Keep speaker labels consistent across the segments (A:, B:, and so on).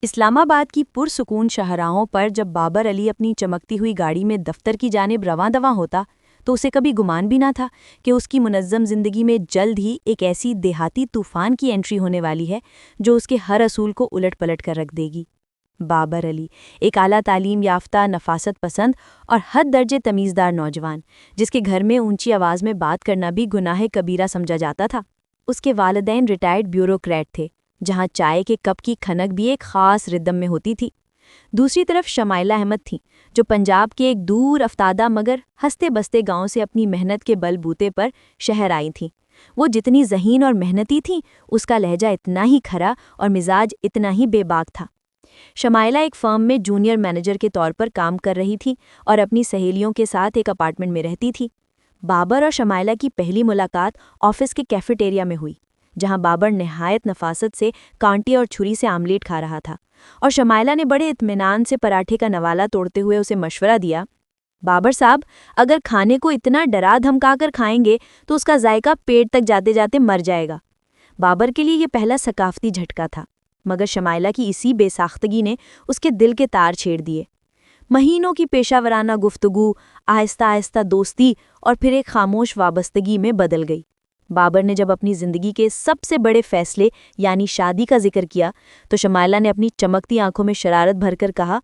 A: اسلام آباد کی پرسکون شاہراہوں پر جب بابر علی اپنی چمکتی ہوئی گاڑی میں دفتر کی جانب رواں دواں ہوتا تو اسے کبھی گمان بھی نہ تھا کہ اس کی منظم زندگی میں جلد ہی ایک ایسی دیہاتی طوفان کی انٹری ہونے والی ہے جو اس کے ہر اصول کو الٹ پلٹ کر رکھ دے گی۔ بابر علی ایک اعلیٰ تعلیم یافتہ، نفاست پسند اور حد درجے تمیزدار نوجوان، جس کے گھر میں اونچی آواز میں بات کرنا بھی گناہ کبیرہ سمجھا جاتا تھا۔ اس کے والدین ریٹائرڈ بیوروکریٹ تھے، جہاں چائے کے کپ کی کھنک بھی ایک خاص ردم میں ہوتی تھی۔ دوسری طرف شمائلہ احمد تھیں، جو پنجاب کے ایک دور افتادہ مگر ہنستے بستے گاؤں سے اپنی محنت کے بل بوتے پر شہر آئی تھیں۔ وہ جتنی ذہین اور محنتی تھیں، اس کا لہجہ اتنا ہی کھرا اور مزاج اتنا ہی بے باک تھا۔ شمائلہ ایک فرم میں جونیئر مینیجر کے طور پر کام کر رہی تھی اور اپنی سہیلیوں کے ساتھ ایک اپارٹمنٹ میں رہتی تھی۔ بابر اور شمائلہ کی پہلی ملاقات آفس کے کیفیٹیریا میں ہوئی، جہاں بابر نہایت نفاست سے کانٹے اور چھری سے آملیٹ کھا رہا تھا اور شمائلہ نے بڑے اطمینان سے پراٹھے کا نوالا توڑتے ہوئے اسے مشورہ دیا، بابر صاحب، اگر کھانے کو اتنا ڈرا دھمکا کر کھائیں گے تو اس کا ذائقہ پیٹ تک جاتے جاتے مر جائے گا۔ بابر کے لیے یہ پہلا ثقافتی جھٹکا تھا، مگر شمائلہ کی اسی بے ساختگی نے اس کے دل کے تار چھیڑ دیے۔ مہینوں کی پیشہ ورانہ گفتگو آہستہ آہستہ دوستی اور پھر ایک خاموش وابستگی میں بدل گئی۔ بابر نے جب اپنی زندگی کے سب سے بڑے فیصلے یعنی شادی کا ذکر کیا تو شمائلہ نے اپنی چمکتی آنکھوں میں شرارت بھر کر کہا،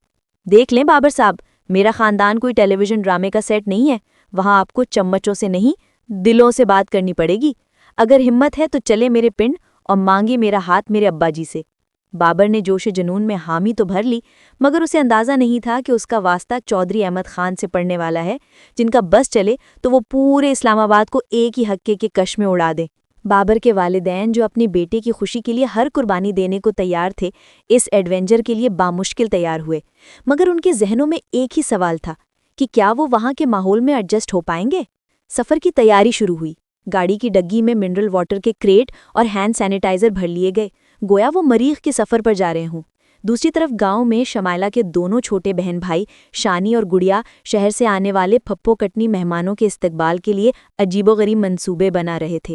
A: دیکھ لیں بابر صاحب، میرا خاندان کوئی ٹیلی ویژن ڈرامے کا سیٹ نہیں ہے، وہاں آپ کو چمچوں سے نہیں دلوں سے بات کرنی پڑے گی۔ اگر ہمت ہے تو چلے میرے پنڈ اور مانگے میرا ہاتھ میرے ابا جی سے۔ بابر نے جوش جنون میں حامی تو بھر لی، مگر اسے اندازہ نہیں تھا کہ اس کا واسطہ چودھری احمد خان سے پڑنے والا ہے، جن کا بس چلے تو وہ پورے اسلام آباد کو ایک ہی حقے کے کش میں اڑا دے۔ بابر کے والدین، جو اپنے بیٹے کی خوشی کے لیے ہر قربانی دینے کو تیار تھے، اس ایڈونچر کے لیے بامشکل تیار ہوئے، مگر ان کے ذہنوں میں ایک ہی سوال تھا کہ کیا وہ وہاں کے ماحول میں ایڈجسٹ ہو پائیں گے۔ سفر کی تیاری شروع ہوئی۔ گاڑی کی ڈگی میں منرل واٹر کے کریٹ اور ہینڈ سینیٹائزر بھر لیے گئے، گویا وہ مریخ کے سفر پر جا رہے ہوں۔ دوسری طرف گاؤں میں شمائلہ کے دونوں چھوٹے بہن بھائی شانی اور گڑیا شہر سے آنے والے پھپھو کٹنی مہمانوں کے استقبال کے لیے عجیب و غریب منصوبے بنا رہے تھے۔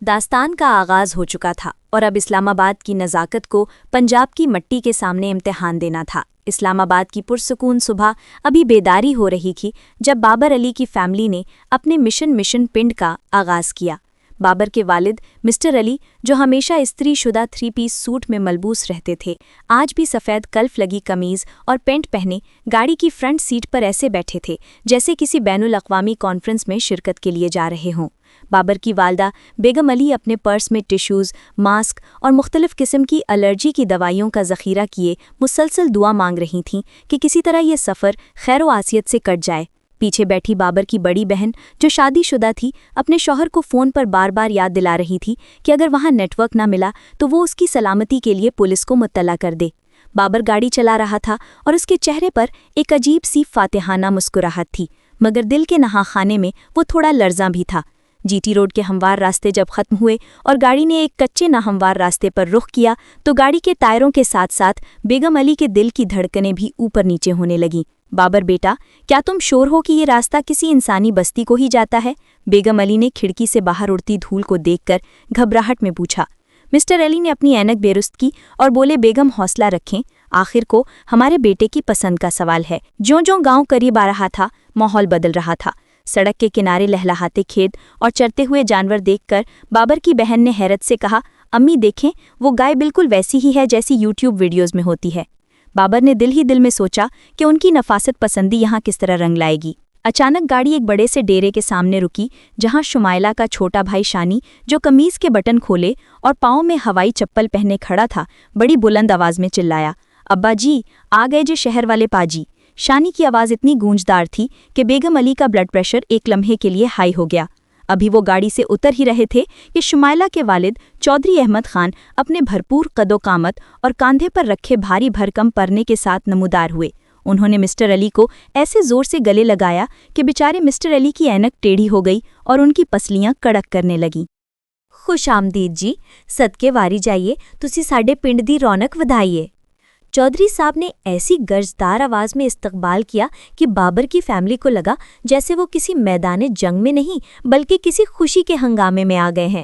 A: داستان کا آغاز ہو چکا تھا اور اب اسلام آباد کی نزاکت کو پنجاب کی مٹی کے سامنے امتحان دینا تھا۔ اسلام آباد کی پرسکون صبح ابھی بیداری ہو رہی تھی جب بابر علی کی فیملی نے اپنے مشن پنڈ کا آغاز کیا۔ بابر کے والد مسٹر علی، جو ہمیشہ استری شدہ 3 پیس سوٹ میں ملبوس رہتے تھے، آج بھی سفید کلف لگی قمیض اور پینٹ پہنے گاڑی کی فرنٹ سیٹ پر ایسے بیٹھے تھے جیسے کسی بین الاقوامی کانفرنس میں شرکت کے لیے جا رہے ہوں۔ بابر کی والدہ بیگم علی اپنے پرس میں ٹشوز، ماسک اور مختلف قسم کی الرجی کی دوائیوں کا ذخیرہ کیے مسلسل دعا مانگ رہی تھیں کہ کسی طرح یہ سفر خیر و عافیت سے کٹ جائے۔ پیچھے بیٹھی بابر کی بڑی بہن، جو شادی شدہ تھی، اپنے شوہر کو فون پر بار بار یاد دلا رہی تھی کہ اگر وہاں نیٹ ورک نہ ملا تو وہ اس کی سلامتی کے لیے پولیس کو مطلع کر دے۔ بابر گاڑی چلا رہا تھا اور اس کے چہرے پر ایک عجیب سی فاتحانہ مسکراہٹ تھی، مگر دل کے نہا خانے میں وہ تھوڑا لرزاں بھی تھا۔ جی ٹی روڈ کے ہموار راستے جب ختم ہوئے اور گاڑی نے ایک کچے ناہموار راستے پر رخ کیا تو گاڑی کے ٹائروں کے ساتھ ساتھ بیگم علی کے دل کی دھڑکنیں بھی اوپر نیچے ہونے لگیں۔ بابر بیٹا، کیا تم شور ہو کہ یہ راستہ کسی انسانی بستی کو ہی جاتا ہے؟ بیگم علی نے کھڑکی سے باہر اڑتی دھول کو دیکھ کر گھبراہٹ میں پوچھا۔ مسٹر علی نے اپنی اینک بیرست کی اور بولے، بیگم حوصلہ رکھیں، آخر کو ہمارے بیٹے کی پسند کا سوال ہے۔ جوں گاؤں قریب آ رہا تھا، ماحول بدل رہا تھا۔ سڑک کے کنارے لہلہاتے کھیت اور چرتے ہوئے جانور دیکھ کر بابر کی بہن نے حیرت سے کہا، امی دیکھیں، وہ گائے بالکل ویسی ہی ہے جیسی یوٹیوب ویڈیوز میں ہوتی ہے۔ بابر نے دل ہی دل میں سوچا کہ ان کی نفاست پسندی یہاں کس طرح رنگ لائے گی۔ اچانک گاڑی ایک بڑے سے ڈیرے کے سامنے رکی، جہاں شمائلہ کا چھوٹا بھائی شانی، جو قمیض کے بٹن کھولے اور پاؤں میں ہوائی چپل پہنے کھڑا تھا، بڑی بلند آواز میں چلایا، ابا جی، آ گئے جے شہر والے پاجی۔ شانی کی آواز اتنی گونجدار تھی کہ بیگم علی کا بلڈ پریشر ایک لمحے کے لیے ہائی ہو گیا۔ ابھی وہ گاڑی سے اتر ہی رہے تھے کہ شمائلہ کے والد چودھری احمد خان اپنے بھرپور قد و قامت اور کاندھے پر رکھے بھاری بھرکم پرنے کے ساتھ نمودار ہوئے۔ انہوں نے مسٹر علی کو ایسے زور سے گلے لگایا کہ بیچارے مسٹر علی کی اینک ٹیڑھی ہو گئی اور ان کی پسلیاں کڑک کرنے لگیں۔ خوش آمدید جی، صدقے واری جائیے، تسی ساڈے پنڈ دی رونق ودھائیے۔ چودھری صاحب نے ایسی گرجدار آواز میں استقبال کیا کہ بابر کی فیملی کو لگا جیسے وہ کسی میدان جنگ میں نہیں بلکہ کسی خوشی کے ہنگامے میں آ گئے ہیں۔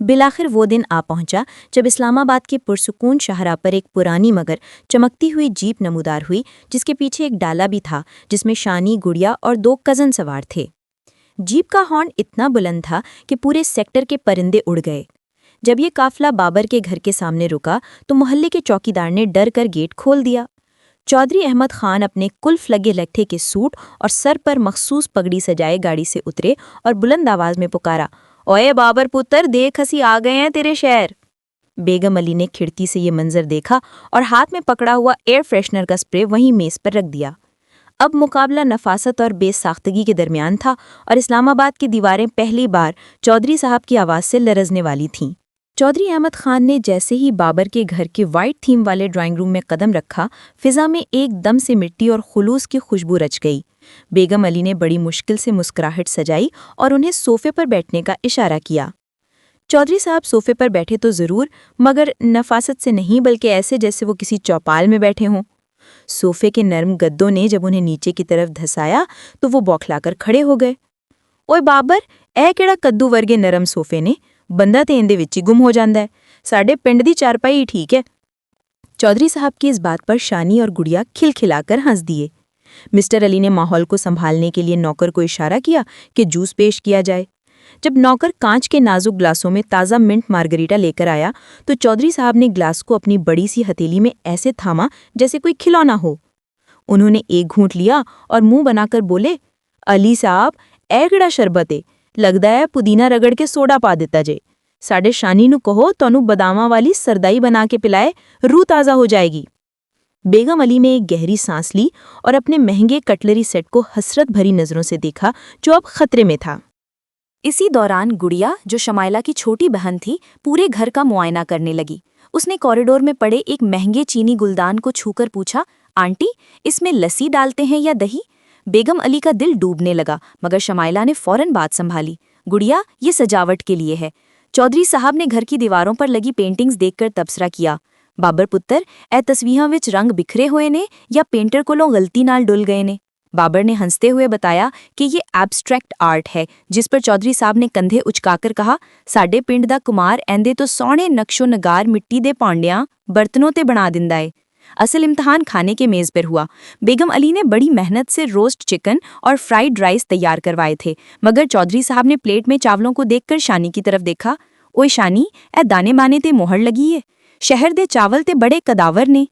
B: بالآخر وہ دن آ پہنچا جب اسلام آباد کے پرسکون شاہراہ پر ایک پرانی مگر چمکتی ہوئی جیپ نمودار ہوئی، جس کے پیچھے ایک ڈالا بھی تھا جس میں شانی، گڑیا اور 2 کزن سوار تھے۔ جیپ کا ہارن اتنا بلند تھا کہ پورے سیکٹر کے پرندے اڑ گئے۔ جب یہ قافلہ بابر کے گھر کے سامنے رکا تو محلے کے چوکیدار نے ڈر کر گیٹ کھول دیا۔ چودھری احمد خان اپنے کلف لگے لٹھے کے سوٹ اور سر پر مخصوص پگڑی سجائے گاڑی سے اترے اور بلند آواز میں پکارا، اوئے بابر پتر، دیکھ ہسی آ گئے ہیں تیرے شہر۔ بیگم علی نے کھڑکی سے یہ منظر دیکھا اور ہاتھ میں پکڑا ہوا ایئر فریشنر کا سپرے وہیں میز پر رکھ دیا۔ اب مقابلہ نفاست اور بے ساختگی کے درمیان تھا اور اسلام آباد کی دیواریں پہلی بار چودھری صاحب کی آواز سے لرزنے والی تھیں۔ چودھری احمد خان نے جیسے ہی بابر کے گھر کے وائٹ تھیم والے ڈرائنگ روم میں قدم رکھا، فضا میں ایک دم سے مٹی اور خلوص کی خوشبو رچ گئی۔ بیگم علی نے بڑی مشکل سے مسکراہٹ سجائی اور انہیں صوفے پر بیٹھنے کا اشارہ کیا۔ چودھری صاحب صوفے پر بیٹھے تو ضرور، مگر نفاست سے نہیں، بلکہ ایسے جیسے وہ کسی چوپال میں بیٹھے ہوں۔ صوفے کے نرم گدوں نے جب انہیں نیچے کی طرف دھسایا تو وہ بوکھلا کر کھڑے ہو گئے۔ اوئے بابر، اے کیڑا کدو ورگے نرم صوفے نے، بندہ تے اندے وچ ہی گم ہو جاندا ہے، ساڈے پنڈ دی چارپائی ٹھیک ہے۔ چودھری صاحب کی اس بات پر شانی اور گڑیا کھلکھلا کر ہنس دیے۔ مسٹر علی نے ماحول کو سنبھالنے کے لیے نوکر کو اشارہ کیا کہ جوس پیش کیا جائے۔ جب نوکر کانچ کے نازک گلاسوں میں تازہ منٹ مارگریٹا لے کر آیا تو چودھری صاحب نے گلاس کو اپنی بڑی سی ہتھیلی میں ایسے تھاما جیسے کوئی کھلونا ہو۔ انہوں نے ایک گھونٹ لیا اور منہ بنا کر بولے، علی صاحب، اے کیڑا شربت ہے، لگدا ہے پودینہ رگڑ کے سوڈا پا دیتا جے، ساڈے شانی نو کہو تانوں باداماں والی سردائی بنا کے پلائے، روح تازہ ہو جائے گی۔ بیگم علی نے ایک گہری سانس لی اور اپنے مہنگے کٹلری سیٹ کو حسرت بھری نظروں سے دیکھا جو اب خطرے میں تھا۔
A: اسی دوران گڑیا، جو شمائلہ کی چھوٹی بہن تھی، پورے گھر کا معائنہ کرنے لگی۔ اس نے کوریڈور میں پڑے ایک مہنگے چینی گلدان کو چھو کر پوچھا، آنٹی، اس میں لسی ڈالتے ہیں یا دہی؟ بیگم علی کا دل ڈوبنے لگا، مگر شمائلہ نے فوراً بات سنبھالی، گڑیا، یہ سجاوٹ کے لیے ہے۔ چودھری صاحب نے گھر کی دیواروں پر لگی پینٹنگز دیکھ کر تبصرہ کیا، بابر پتر، اے تصویراں وچ رنگ بکھرے ہوئے نے یا پینٹر کولوں غلطی نال ڈل گئے نے؟ بابر نے ہنستے ہوئے بتایا کہ یہ ایبسٹریکٹ آرٹ ہے، جس پر چودھری صاحب نے کندھے اچکا کر کہا، ساڈے پنڈ دا کمار ایندے تو سونے نقش و نگار مٹی دے پانڈیاں برتنوں تے بنا دیندا ہے۔ اصل امتحان کھانے کے میز پر ہوا۔ بیگم علی نے بڑی محنت سے روسٹ چکن اور فرائیڈ رائس تیار کروائے تھے، مگر چودھری صاحب نے پلیٹ میں چاولوں کو دیکھ کر شانی کی طرف دیکھا، اوئے شانی، اے دانے بانے تے مہر لگی ہے، شہر دے چاول تے بڑے کداور نے۔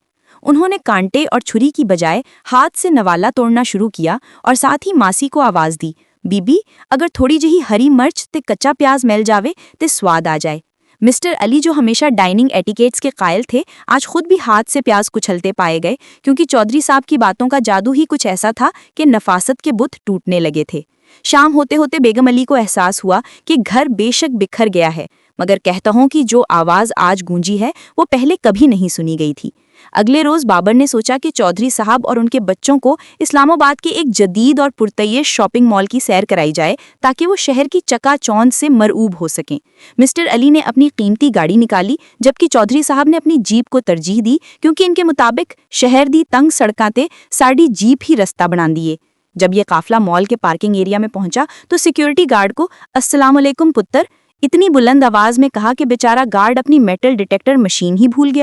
A: انہوں نے کانٹے اور چھری کی بجائے ہاتھ سے نوالا توڑنا شروع کیا اور ساتھ ہی ماسی کو آواز دی، بی بی، اگر تھوڑی جہی ہری مرچ تے کچا پیاز مل جاوے تے سواد آ جائے۔ مسٹر علی، جو ہمیشہ ڈائننگ ایٹیکیٹس کے قائل تھے، آج خود بھی ہاتھ سے پیاز کچلتے پائے گئے، کیونکہ چودھری صاحب کی باتوں کا جادو ہی کچھ ایسا تھا کہ نفاست کے بت ٹوٹنے لگے تھے۔ شام ہوتے ہوتے بیگم علی کو احساس ہوا کہ گھر بے شک بکھر گیا ہے، مگر کہتا ہوں کہ جو آواز آج گونجی ہے وہ پہلے کبھی نہیں سنی گئی تھی۔ اگلے روز بابر نے سوچا کہ چودھری صاحب اور ان کے بچوں کو اسلام آباد کے ایک جدید اور پرتعیش شاپنگ مال کی سیر کرائی جائے تاکہ وہ شہر کی چکا چوند سے مرعوب ہو سکیں۔ مسٹر علی نے اپنی قیمتی گاڑی نکالی، جبکہ چودھری صاحب نے اپنی جیپ کو ترجیح دی، کیونکہ ان کے مطابق شہر دی تنگ سڑکاں تے ساڈی جیپ ہی رستہ بنا دیے۔ جب یہ قافلہ مال کے پارکنگ ایریا میں پہنچا تو سیکیورٹی گارڈ کو السلام علیکم پتر اتنی بلند آواز میں کہا کہ بیچارہ گارڈ اپنی میٹل ڈیٹیکٹر مشین ہی بھول گیا۔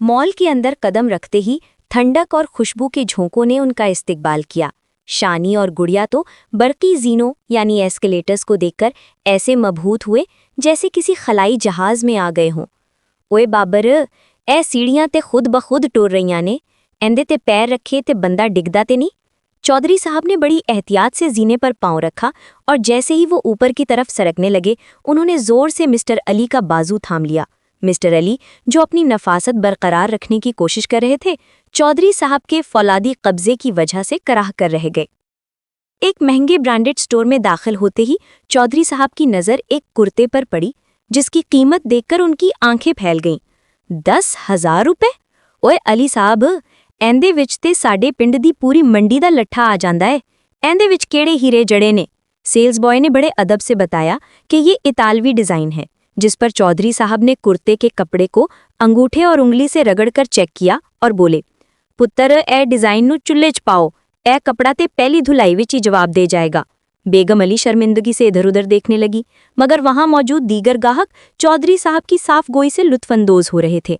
A: مال کے اندر قدم رکھتے ہی ٹھنڈک اور خوشبو کے جھونکوں نے ان کا استقبال کیا۔ شانی اور گڑیا تو برقی زینوں یعنی ایسکلیٹرز کو دیکھ کر ایسے مبہوت ہوئے جیسے کسی خلائی جہاز میں آ گئے ہوں۔ اوئے بابر، اے سیڑھیاں تے خود بخود ٹور رہیاں نے، ایندے تے پیر رکھے تے بندہ ڈگدا تے نہیں؟ چودھری صاحب نے بڑی احتیاط سے زینے پر پاؤں رکھا اور جیسے ہی وہ اوپر کی طرف سرکنے لگے، انہوں نے زور سے مسٹر علی کا بازو تھام لیا۔ مسٹر علی، جو اپنی نفاست برقرار رکھنے کی کوشش کر رہے تھے، چودھری صاحب کے فولادی قبضے کی وجہ سے کراہ کر رہ گئے۔ ایک مہنگے برانڈڈ سٹور میں داخل ہوتے ہی چودھری صاحب کی نظر ایک کرتے پر پڑی، جس کی قیمت دیکھ کر ان کی آنکھیں پھیل گئیں۔ 10,000 روپے؟ اوئے علی صاحب، ایندے وچ تے ساڈے پنڈ دی پوری منڈی دا لٹھا آ جاندا ہے، ایندے وچ کیڑے ہیرے جڑے نے؟ سیلز بوائے نے بڑے ادب سے بتایا کہ یہ اطالوی ڈیزائن ہے، جس پر چودھری صاحب نے کرتے کے کپڑے کو انگوٹھے اور انگلی سے رگڑ کر چیک کیا اور بولے، پتر، اے ڈیزائن نو چلے چ پاؤ، اے کپڑا تے پہلی دھلائی وچ ہی جواب دے جائے گا۔ بیگم علی شرمندگی سے ادھر ادھر دیکھنے لگی، مگر وہاں موجود دیگر گاہک چودھری صاحب کی صاف گوئی سے لطف اندوز ہو رہے تھے۔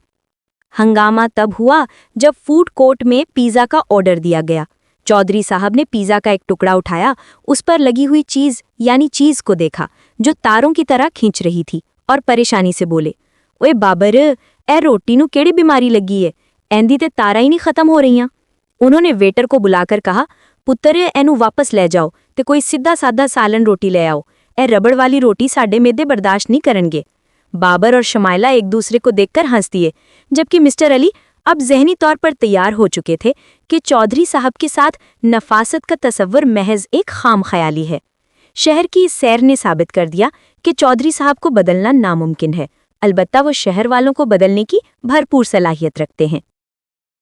A: ہنگامہ تب ہوا جب فوڈ کورٹ میں پیزا کا آرڈر دیا گیا۔ چودھری صاحب نے پیزا کا ایک ٹکڑا اٹھایا، اس پر لگی ہوئی چیز کو دیکھا جو تاروں کی طرح کھینچ رہی تھی، اور پریشانی سے بولے، اوے بابر، اے روٹی نو کیڑی بیماری لگی ہے؟ ایندی تے تارا ہی نہیں ختم ہو رہیاں۔ انہوں نے ویٹر کو بلا کر کہا، پتر اینو واپس لے جاؤ تے کوئی سیدھا سادہ سالن روٹی لے آؤ، اے ربڑ والی روٹی ساڈے میدے برداشت نہیں کرن گے۔ بابر اور شمائلہ ایک دوسرے کو دیکھ کر ہنس دیے، جبکہ مسٹر علی اب ذہنی طور پر تیار ہو چکے تھے کہ چودھری صاحب کے ساتھ نفاست کا تصور محض ایک خام خیالی ہے۔ شہر کی اس سیر نے ثابت کر دیا کہ چودھری صاحب کو بدلنا ناممکن ہے، البتہ وہ شہر والوں کو بدلنے کی بھرپور صلاحیت رکھتے ہیں۔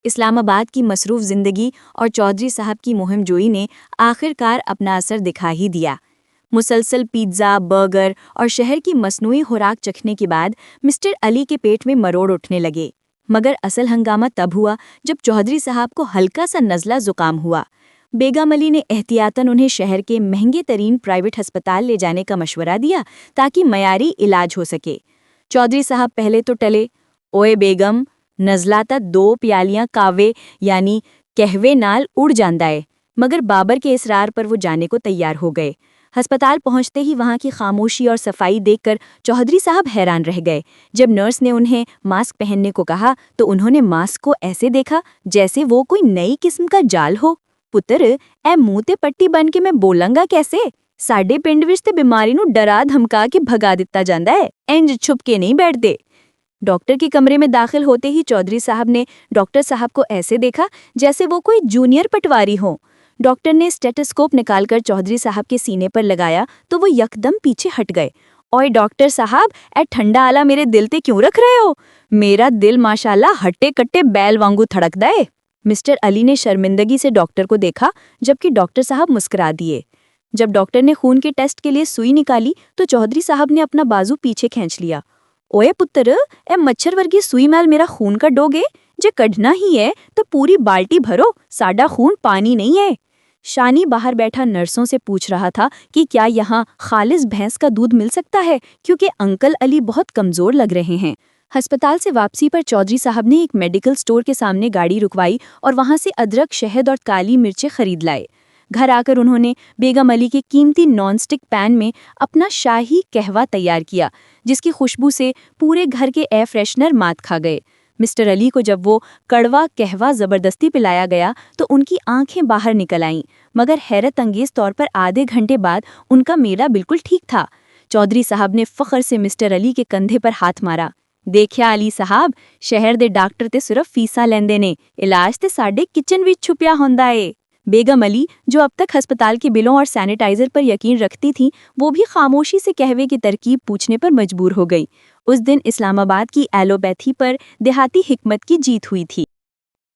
A: اسلام آباد کی مصروف زندگی اور چودھری صاحب کی مہم جوئی نے آخر کار اپنا اثر دکھا ہی دیا۔ مسلسل پیزا، برگر اور شہر کی مصنوعی خوراک چکھنے کے بعد مسٹر علی کے پیٹ میں مروڑ اٹھنے لگے، مگر اصل ہنگامہ تب ہوا جب چودھری صاحب کو ہلکا سا نزلہ زکام ہوا۔ بیگم علی نے احتیاطاً انہیں شہر کے مہنگے ترین پرائیویٹ ہسپتال لے جانے کا مشورہ دیا تاکہ معیاری علاج ہو سکے۔ چودھری صاحب پہلے تو ٹلے، اوئے بیگم، نزلہ تا 2 پیالیاں کاوے یعنی کہوے نال اڑ جاندا ہے، مگر بابر کے اصرار پر وہ جانے کو تیار ہو گئے۔ ہسپتال پہنچتے ہی وہاں کی خاموشی اور صفائی دیکھ کر چودھری صاحب حیران رہ گئے۔ جب نرس نے انہیں ماسک پہننے کو کہا تو انہوں نے ماسک کو ایسے دیکھا جیسے وہ کوئی نئی قسم کا جال ہو۔ پتر، اے منہ تے پٹی بن کے میں بولوں گا کیسے؟ ساڈے پنڈ وچ تے بیماری نو ڈرا دھمکا کے بھگا دتا جاندا ہے، انج چھپ کے نہیں بیٹھدے۔ ڈاکٹر کے کمرے میں داخل ہوتے ہی چودھری صاحب نے ڈاکٹر صاحب کو ایسے دیکھا جیسے وہ کوئی جونیئر پٹواری ہوں۔ ڈاکٹر نے اسٹیٹسکوپ نکال کر چودھری صاحب کے سینے پر لگایا تو وہ یکدم پیچھے ہٹ گئے۔ اوئے ڈاکٹر صاحب، اے ٹھنڈا آلا میرے دل تے کیوں رکھ رہے ہو؟ میرا دل ماشاءاللہ ہٹے کٹے بیل وانگو تھڑکدا ہے۔ مسٹر علی نے شرمندگی سے ڈاکٹر کو دیکھا، جبکہ ڈاکٹر صاحب مسکرا دیے۔ جب ڈاکٹر نے خون کے ٹیسٹ کے لیے سوئی نکالی تو چودھری صاحب نے اپنا بازو پیچھے کھینچ لیا۔ اوئے پتر، اے مچھر ورگی سوئی مال میرا خون کا ڈوگے، جے کڈھنا ہی ہے تو پوری بالٹی بھرو، ساڈا خون پانی نہیں ہے۔ شانی باہر بیٹھا نرسوں سے پوچھ رہا تھا کہ کیا یہاں خالص بھینس کا دودھ مل سکتا ہے، کیونکہ انکل علی بہت کمزور لگ رہے ہیں۔ ہسپتال سے واپسی پر چودھری صاحب نے ایک میڈیکل سٹور کے سامنے گاڑی رکوائی اور وہاں سے ادرک، شہد اور کالی مرچیں خرید لائے۔ گھر آ کر انہوں نے بیگم علی کے قیمتی نان سٹک پین میں اپنا شاہی قہوہ تیار کیا، جس کی خوشبو سے پورے گھر کے ایئر فریشنر مات کھا گئے۔ مسٹر علی کو جب وہ کڑوا قہوہ زبردستی پلایا گیا تو ان کی آنکھیں باہر نکل آئیں، مگر حیرت انگیز طور پر آدھے گھنٹے بعد ان کا میلہ بالکل ٹھیک تھا۔ چودھری صاحب نے فخر سے مسٹر علی کے کندھے پر ہاتھ مارا۔ دیکھیا علی صاحب، شہر دے ڈاکٹر تے صرف فیساں لیندے نے، علاج تے ساڈے کچن وچ چھپیا ہوندا ہے۔ بیگم علی، جو اب تک ہسپتال کے بلوں اور سینیٹائزر پر یقین رکھتی تھیں، وہ بھی خاموشی سے قہوے کی ترکیب پوچھنے پر مجبور ہو گئی۔ اس دن اسلام آباد کی ایلوپیتھی پر دیہاتی حکمت کی جیت ہوئی تھی۔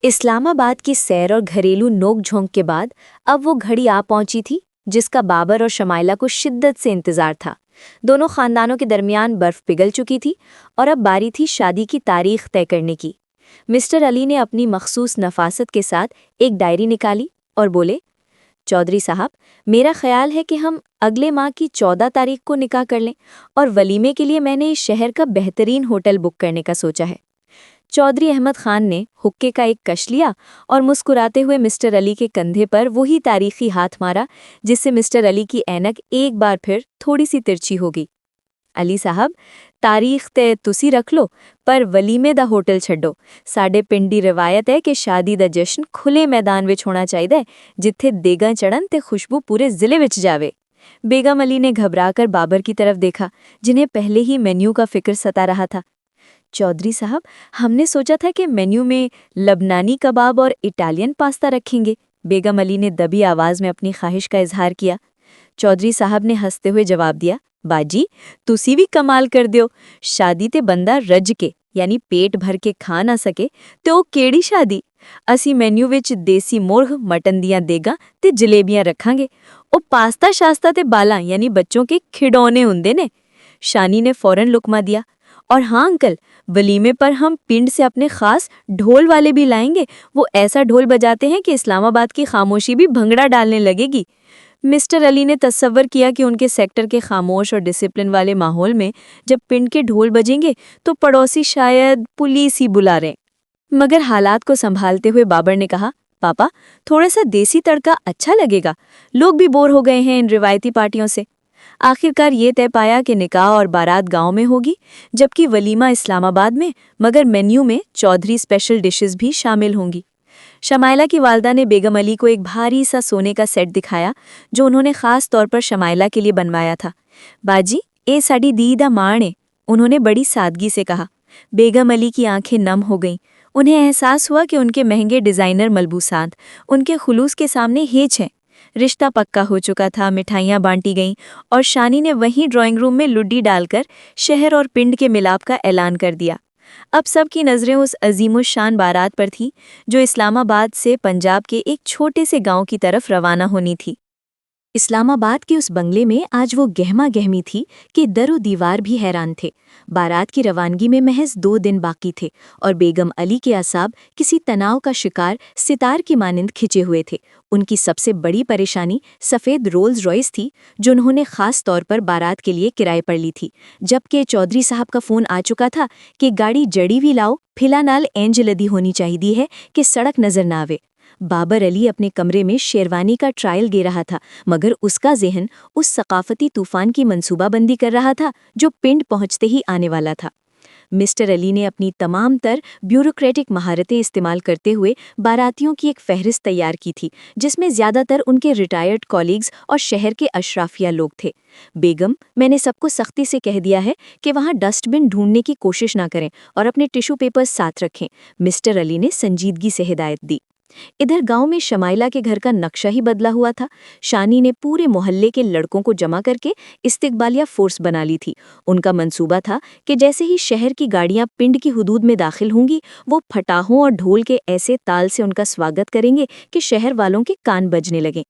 A: اسلام آباد کی سیر اور گھریلو نوک جھونک کے بعد اب وہ گھڑی آ پہنچی تھی جس کا بابر اور شمائلہ کو شدت سے انتظار تھا۔ دونوں خاندانوں کے درمیان برف پگھل چکی تھی اور اب باری تھی شادی کی تاریخ طے کرنے کی۔ مسٹر علی نے اپنی مخصوص نفاست کے ساتھ ایک ڈائری نکالی اور بولے، چودھری صاحب، میرا خیال ہے کہ ہم اگلے ماہ کی 14 تاریخ کو نکاح کر لیں، اور ولیمے کے لیے میں نے اس شہر کا بہترین ہوٹل بک کرنے کا سوچا ہے۔ چودھری احمد خان نے حقے کا ایک کش لیا اور مسکراتے ہوئے مسٹر علی کے کندھے پر وہی تاریخی ہاتھ مارا جس سے مسٹر علی کی اینک ایک بار پھر تھوڑی سی ترچھی ہوگی۔ علی صاحب، تاریخ تے تسی رکھ لو، پر ولیمے دا ہوٹل چھڈو۔ ساڈے پنڈ دی روایت ہے کہ شادی دا جشن کھلے میدان وچ ہونا چاہیدا ہے، جتھے دیگاں چڑھن تے خوشبو پورے ضلع وچ جاوے۔ بیگم علی نے گھبرا کر بابر کی طرف دیکھا، جنہیں پہلے ہی مینیو کا فکر ستا رہا تھا۔ چودھری صاحب، ہم نے سوچا تھا کہ مینیو میں لبنانی کباب اور اٹالین پاستا رکھیں گے۔ بیگم علی نے دبی آواز میں اپنی خواہش کا اظہار کیا۔ چودھری صاحب نے ہنستے ہوئے جواب دیا، باجی، تسی بھی کمال کر دیو۔ شادی تے بندہ رج کے یعنی پیٹ بھر کے کھا نہ سکے تے او کیڑی شادی؟ اسی مینیو وچ دیسی مرغ، مٹن دیاں دیگاں تے جلیبیاں رکھاں گے۔ او پاستا شاستہ تے بالاں یعنی بچوں کے کھڈونے ہوندے نے۔ شانی نے فوراً لقمہ دیا، اور ہاں انکل، ولیمے پر ہم پنڈ سے اپنے خاص ڈھول والے بھی لائیں گے۔ وہ ایسا ڈھول بجاتے ہیں کہ اسلام آباد کی خاموشی بھی بھنگڑا ڈالنے لگے گی۔ مسٹر علی نے تصور کیا کہ ان کے سیکٹر کے خاموش اور ڈسپلن والے ماحول میں جب پنڈ کے ڈھول بجیں گے تو پڑوسی شاید پولیس ہی بلا رہے. مگر حالات کو سنبھالتے ہوئے بابر نے کہا، پاپا تھوڑا سا دیسی تڑکا اچھا لگے گا، لوگ بھی بور ہو گئے ہیں ان روایتی پارٹیوں سے. آخرکار یہ طے پایا کہ نکاح اور بارات گاؤں میں ہوگی، جبکہ ولیمہ اسلام آباد میں، مگر مینیو میں چودھری اسپیشل ڈشز بھی شامل ہوں گی. شمائلہ کی والدہ نے بیگم علی کو ایک بھاری سا سونے کا سیٹ دکھایا جو انہوں نے خاص طور پر شمائلہ کے لیے بنوایا تھا. باجی اے ساڈی دی دا ماਣ ہے، انہوں نے بڑی سادگی سے کہا. بیگم علی کی آنکھیں نم ہو گئیں. انہیں احساس ہوا کہ ان کے مہنگے ڈیزائنر ملبوسات ان کے خلوص کے سامنے ہیچ ہیں. رشتہ پکا ہو چکا تھا، مٹھائیاں بانٹی گئیں اور شانی نے وہیں ڈرائنگ روم میں لڈی ڈال کر شہر اور پنڈ کے ملاپ کا اعلان کر دیا. اب سب کی نظریں اس عظیم الشان بارات پر تھی جو اسلام آباد سے پنجاب کے ایک چھوٹے سے گاؤں کی طرف روانہ ہونی تھی. اسلام آباد کے اس بنگلے میں آج وہ گہما گہمی تھی کہ در و دیوار بھی حیران تھے. بارات کی روانگی میں محض 2 دن باقی تھے اور بیگم علی کے اعصاب کسی تناؤ کا شکار ستار کی مانند کھچے ہوئے تھے. ان کی سب سے بڑی پریشانی سفید رولز رائس تھی جو انہوں نے خاص طور پر بارات کے لیے کرائے پر لی تھی، جبکہ چودھری صاحب کا فون آ چکا تھا کہ گاڑی جڑی بھی لاؤ، پھلا نال اینج لدی ہونی چاہیے ہے کہ سڑک نظر نہ آوے. بابر علی اپنے کمرے میں شیروانی کا ٹرائل دے رہا تھا، مگر اس کا ذہن اس ثقافتی طوفان کی منصوبہ بندی کر رہا تھا جو پنڈ پہنچتے ہی آنے والا تھا. مسٹر علی نے اپنی تمام تر بیوروکریٹک مہارتیں استعمال کرتے ہوئے باراتیوں کی ایک فہرست تیار کی تھی جس میں زیادہ تر ان کے ریٹائرڈ کالیگز اور شہر کے اشرافیہ لوگ تھے. بیگم، میں نے سب کو سختی سے کہہ دیا ہے کہ وہاں ڈسٹ بن ڈھونڈنے کی کوشش نہ کریں اور اپنے ٹیشو پیپرز ساتھ رکھیں، مسٹر علی نے سنجیدگی سے ہدایت دی. ادھر گاؤں میں شمائلہ کے گھر کا نقشہ ہی بدلا ہوا تھا. شانی نے پورے محلے کے لڑکوں کو جمع کر کے استقبالیہ فورس بنا لی تھی. ان کا منصوبہ تھا کہ جیسے ہی شہر کی گاڑیاں پنڈ کی حدود میں داخل ہوں گی، وہ پھٹاحوں اور ڈھول کے ایسے تال سے ان کا سواگت کریں گے کہ شہر والوں کے کان بجنے لگیں.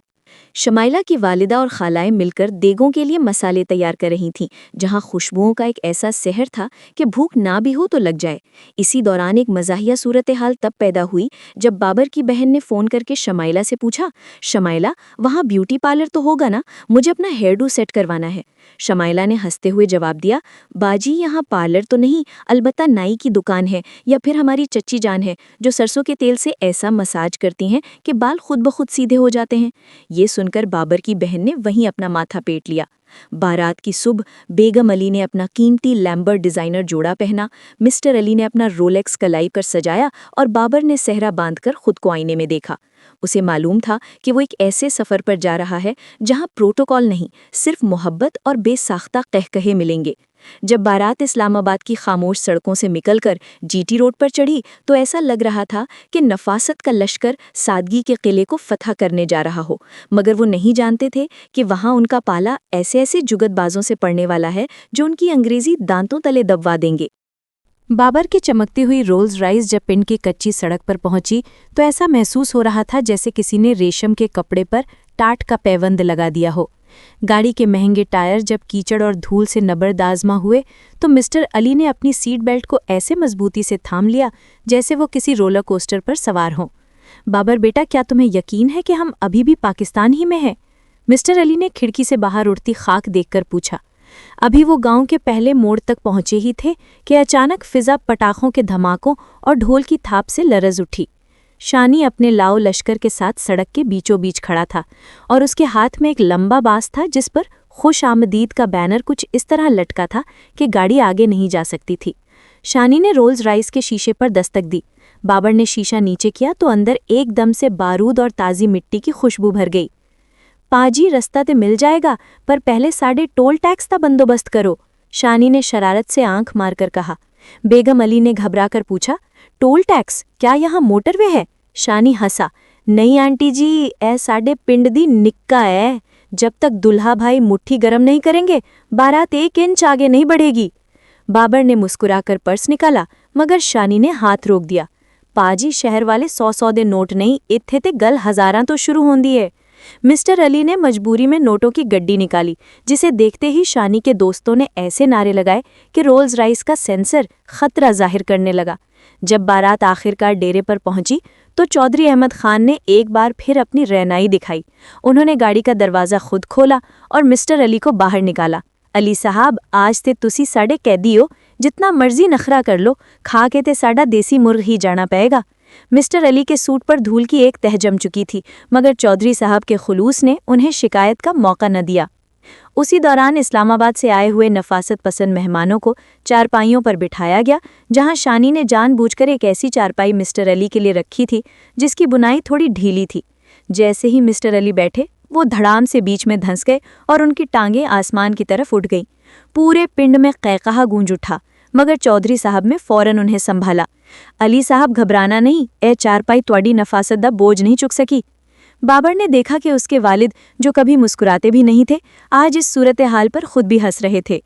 A: شمائلہ کی والدہ اور خالائیں مل کر دیگوں کے لیے مسالے تیار کر رہی تھیں، جہاں خوشبوؤں کا ایک ایسا سحر تھا کہ بھوک نہ بھی ہو تو لگ جائے. اسی دوران ایک مزاحیہ صورتحال تب پیدا ہوئی جب بابر کی بہن نے فون کر کے شمائلہ سے پوچھا، شمائلہ وہاں بیوٹی پارلر تو ہوگا نا، مجھے اپنا ہیئر ڈو سیٹ کروانا ہے. شمائلہ نے ہنستے ہوئے جواب دیا، باجی یہاں پارلر تو نہیں، البتہ نائی کی دکان ہے یا پھر ہماری چچی جان ہے جو سرسوں کے تیل سے ایسا مساج کرتی ہیں کہ بال خود بخود سیدھے ہو جاتے ہیں. یہ سن کر بابر کی بہن نے وہیں اپنا ماتھا پیٹ لیا. بارات کی صبح بیگم علی نے اپنا قیمتی لیمبر ڈیزائنر جوڑا پہنا، مسٹر علی نے اپنا رولیکس کلائی پر سجایا اور بابر نے صحرا باندھ کر خود کو آئینے میں دیکھا. اسے معلوم تھا کہ وہ ایک ایسے سفر پر جا رہا ہے جہاں پروٹوکول نہیں، صرف محبت اور بے ساختہ قہقہے ملیں گے. جب بارات اسلام آباد کی خاموش سڑکوں سے نکل کر جی ٹی روڈ پر چڑھی تو ایسا لگ رہا تھا کہ نفاست کا لشکر سادگی کے قلعے کو فتح کرنے جا رہا ہو، مگر وہ نہیں جانتے تھے کہ وہاں ان کا پالا ایسے ایسے جگت بازوں سے پڑنے والا ہے جو ان کی انگریزی دانتوں تلے دبوا دیں گے. بابر کی چمکتی ہوئی رولز رائس جب پنڈ کی کچی سڑک پر پہنچی تو ایسا محسوس ہو رہا تھا جیسے کسی نے ریشم کے کپڑے پر ٹاٹ کا پیوند لگا دیا ہو. گاڑی کے مہنگے ٹائر جب کیچڑ اور دھول سے نبرد آزما ہوئے تو مسٹر علی نے اپنی سیٹ بیلٹ کو ایسے مضبوطی سے تھام لیا جیسے وہ کسی رولر کوسٹر پر سوار ہوں. بابر بیٹا، کیا تمہیں یقین ہے کہ ہم ابھی بھی پاکستان ہی میں ہیں؟ مسٹر علی نے کھڑکی سے باہر اڑتی خاک دیکھ کر پوچھا. ابھی وہ گاؤں کے پہلے موڑ تک پہنچے ہی تھے کہ اچانک فضا پٹاخوں کے دھماکوں اور ڈھول کی تھاپ سے لرز اٹھی. شانی اپنے لاؤ لشکر کے ساتھ سڑک کے بیچوں بیچ کھڑا تھا اور اس کے ہاتھ میں ایک لمبا باس تھا جس پر خوش آمدید کا بینر کچھ اس طرح لٹکا تھا کہ گاڑی آگے نہیں جا سکتی تھی. شانی نے رولز رائس کے شیشے پر دستک دی. بابر نے شیشہ نیچے کیا تو اندر ایک دم سے بارود اور تازی مٹی کی خوشبو بھر گئی. پاجی رستہ تے مل جائے گا پر پہلے ساڑھے ٹول ٹیکس کا بندوبست کرو، شانی نے شرارت سے آنکھ مار کر کہا. بیگم علی نے گھبرا کر پوچھا، ٹول ٹیکس کیا یہاں موٹر وے ہے؟ شانی ہنسا، نہیں آنٹی جی، اے ساڈے پنڈ دی نکا ہے، جب تک دلہا بھائی مٹھی گرم نہیں کریں گے بارات 1 انچ آگے نہیں بڑھے گی. بابر نے مسکرا کر پرس نکالا مگر شانی نے ہاتھ روک دیا. پاجی شہر والے 100 دے نوٹ نہیں، اتھے تے گل ہزاراں تو شروع ہوندی ہے. مسٹر علی نے مجبوری میں نوٹوں کی گڈی نکالی جسے دیکھتے ہی شانی کے دوستوں نے ایسے نعرے لگائے کہ رولز رائس کا سینسر خطرہ ظاہر کرنے لگا. جب بارات آخرکار ڈیرے پر پہنچی تو چودھری احمد خان نے ایک بار پھر اپنی رعنائی دکھائی۔ انہوں نے گاڑی کا دروازہ خود کھولا اور مسٹر علی کو باہر نکالا۔ علی صاحب، آج تے تسی ساڑے قیدی ہو، جتنا مرضی نخرا کر لو، کھا کے تے ساڑا دیسی مرغ ہی جانا پائے گا۔ مسٹر علی کے سوٹ پر دھول کی ایک تہ جم چکی تھی، مگر چودھری صاحب کے خلوص نے انہیں شکایت کا موقع نہ دیا۔ اسی دوران اسلام آباد سے آئے ہوئے نفاست پسند مہمانوں کو چارپائیوں پر بٹھایا گیا، جہاں شانی نے جان بوجھ کر ایک ایسی چارپائی مسٹر علی کے لیے رکھی تھی جس کی بنائی تھوڑی ڈھیلی تھی۔ جیسے ہی مسٹر علی بیٹھے، وہ دھڑام سے بیچ میں دھنس گئے اور ان کی ٹانگیں آسمان کی طرف اٹھ گئیں۔ پورے پنڈ میں قہقہا گونج اٹھا، مگر چودھری صاحب نے فوراً انہیں سنبھالا۔ علی صاحب، گھبرانا نہیں، اے چارپائی تواڈی نفاست دا بوجھ نہیں چک سکی۔ بابر نے دیکھا کہ اس کے والد، جو کبھی مسکراتے بھی نہیں تھے، آج اس صورتحال پر خود بھی ہنس رہے تھے۔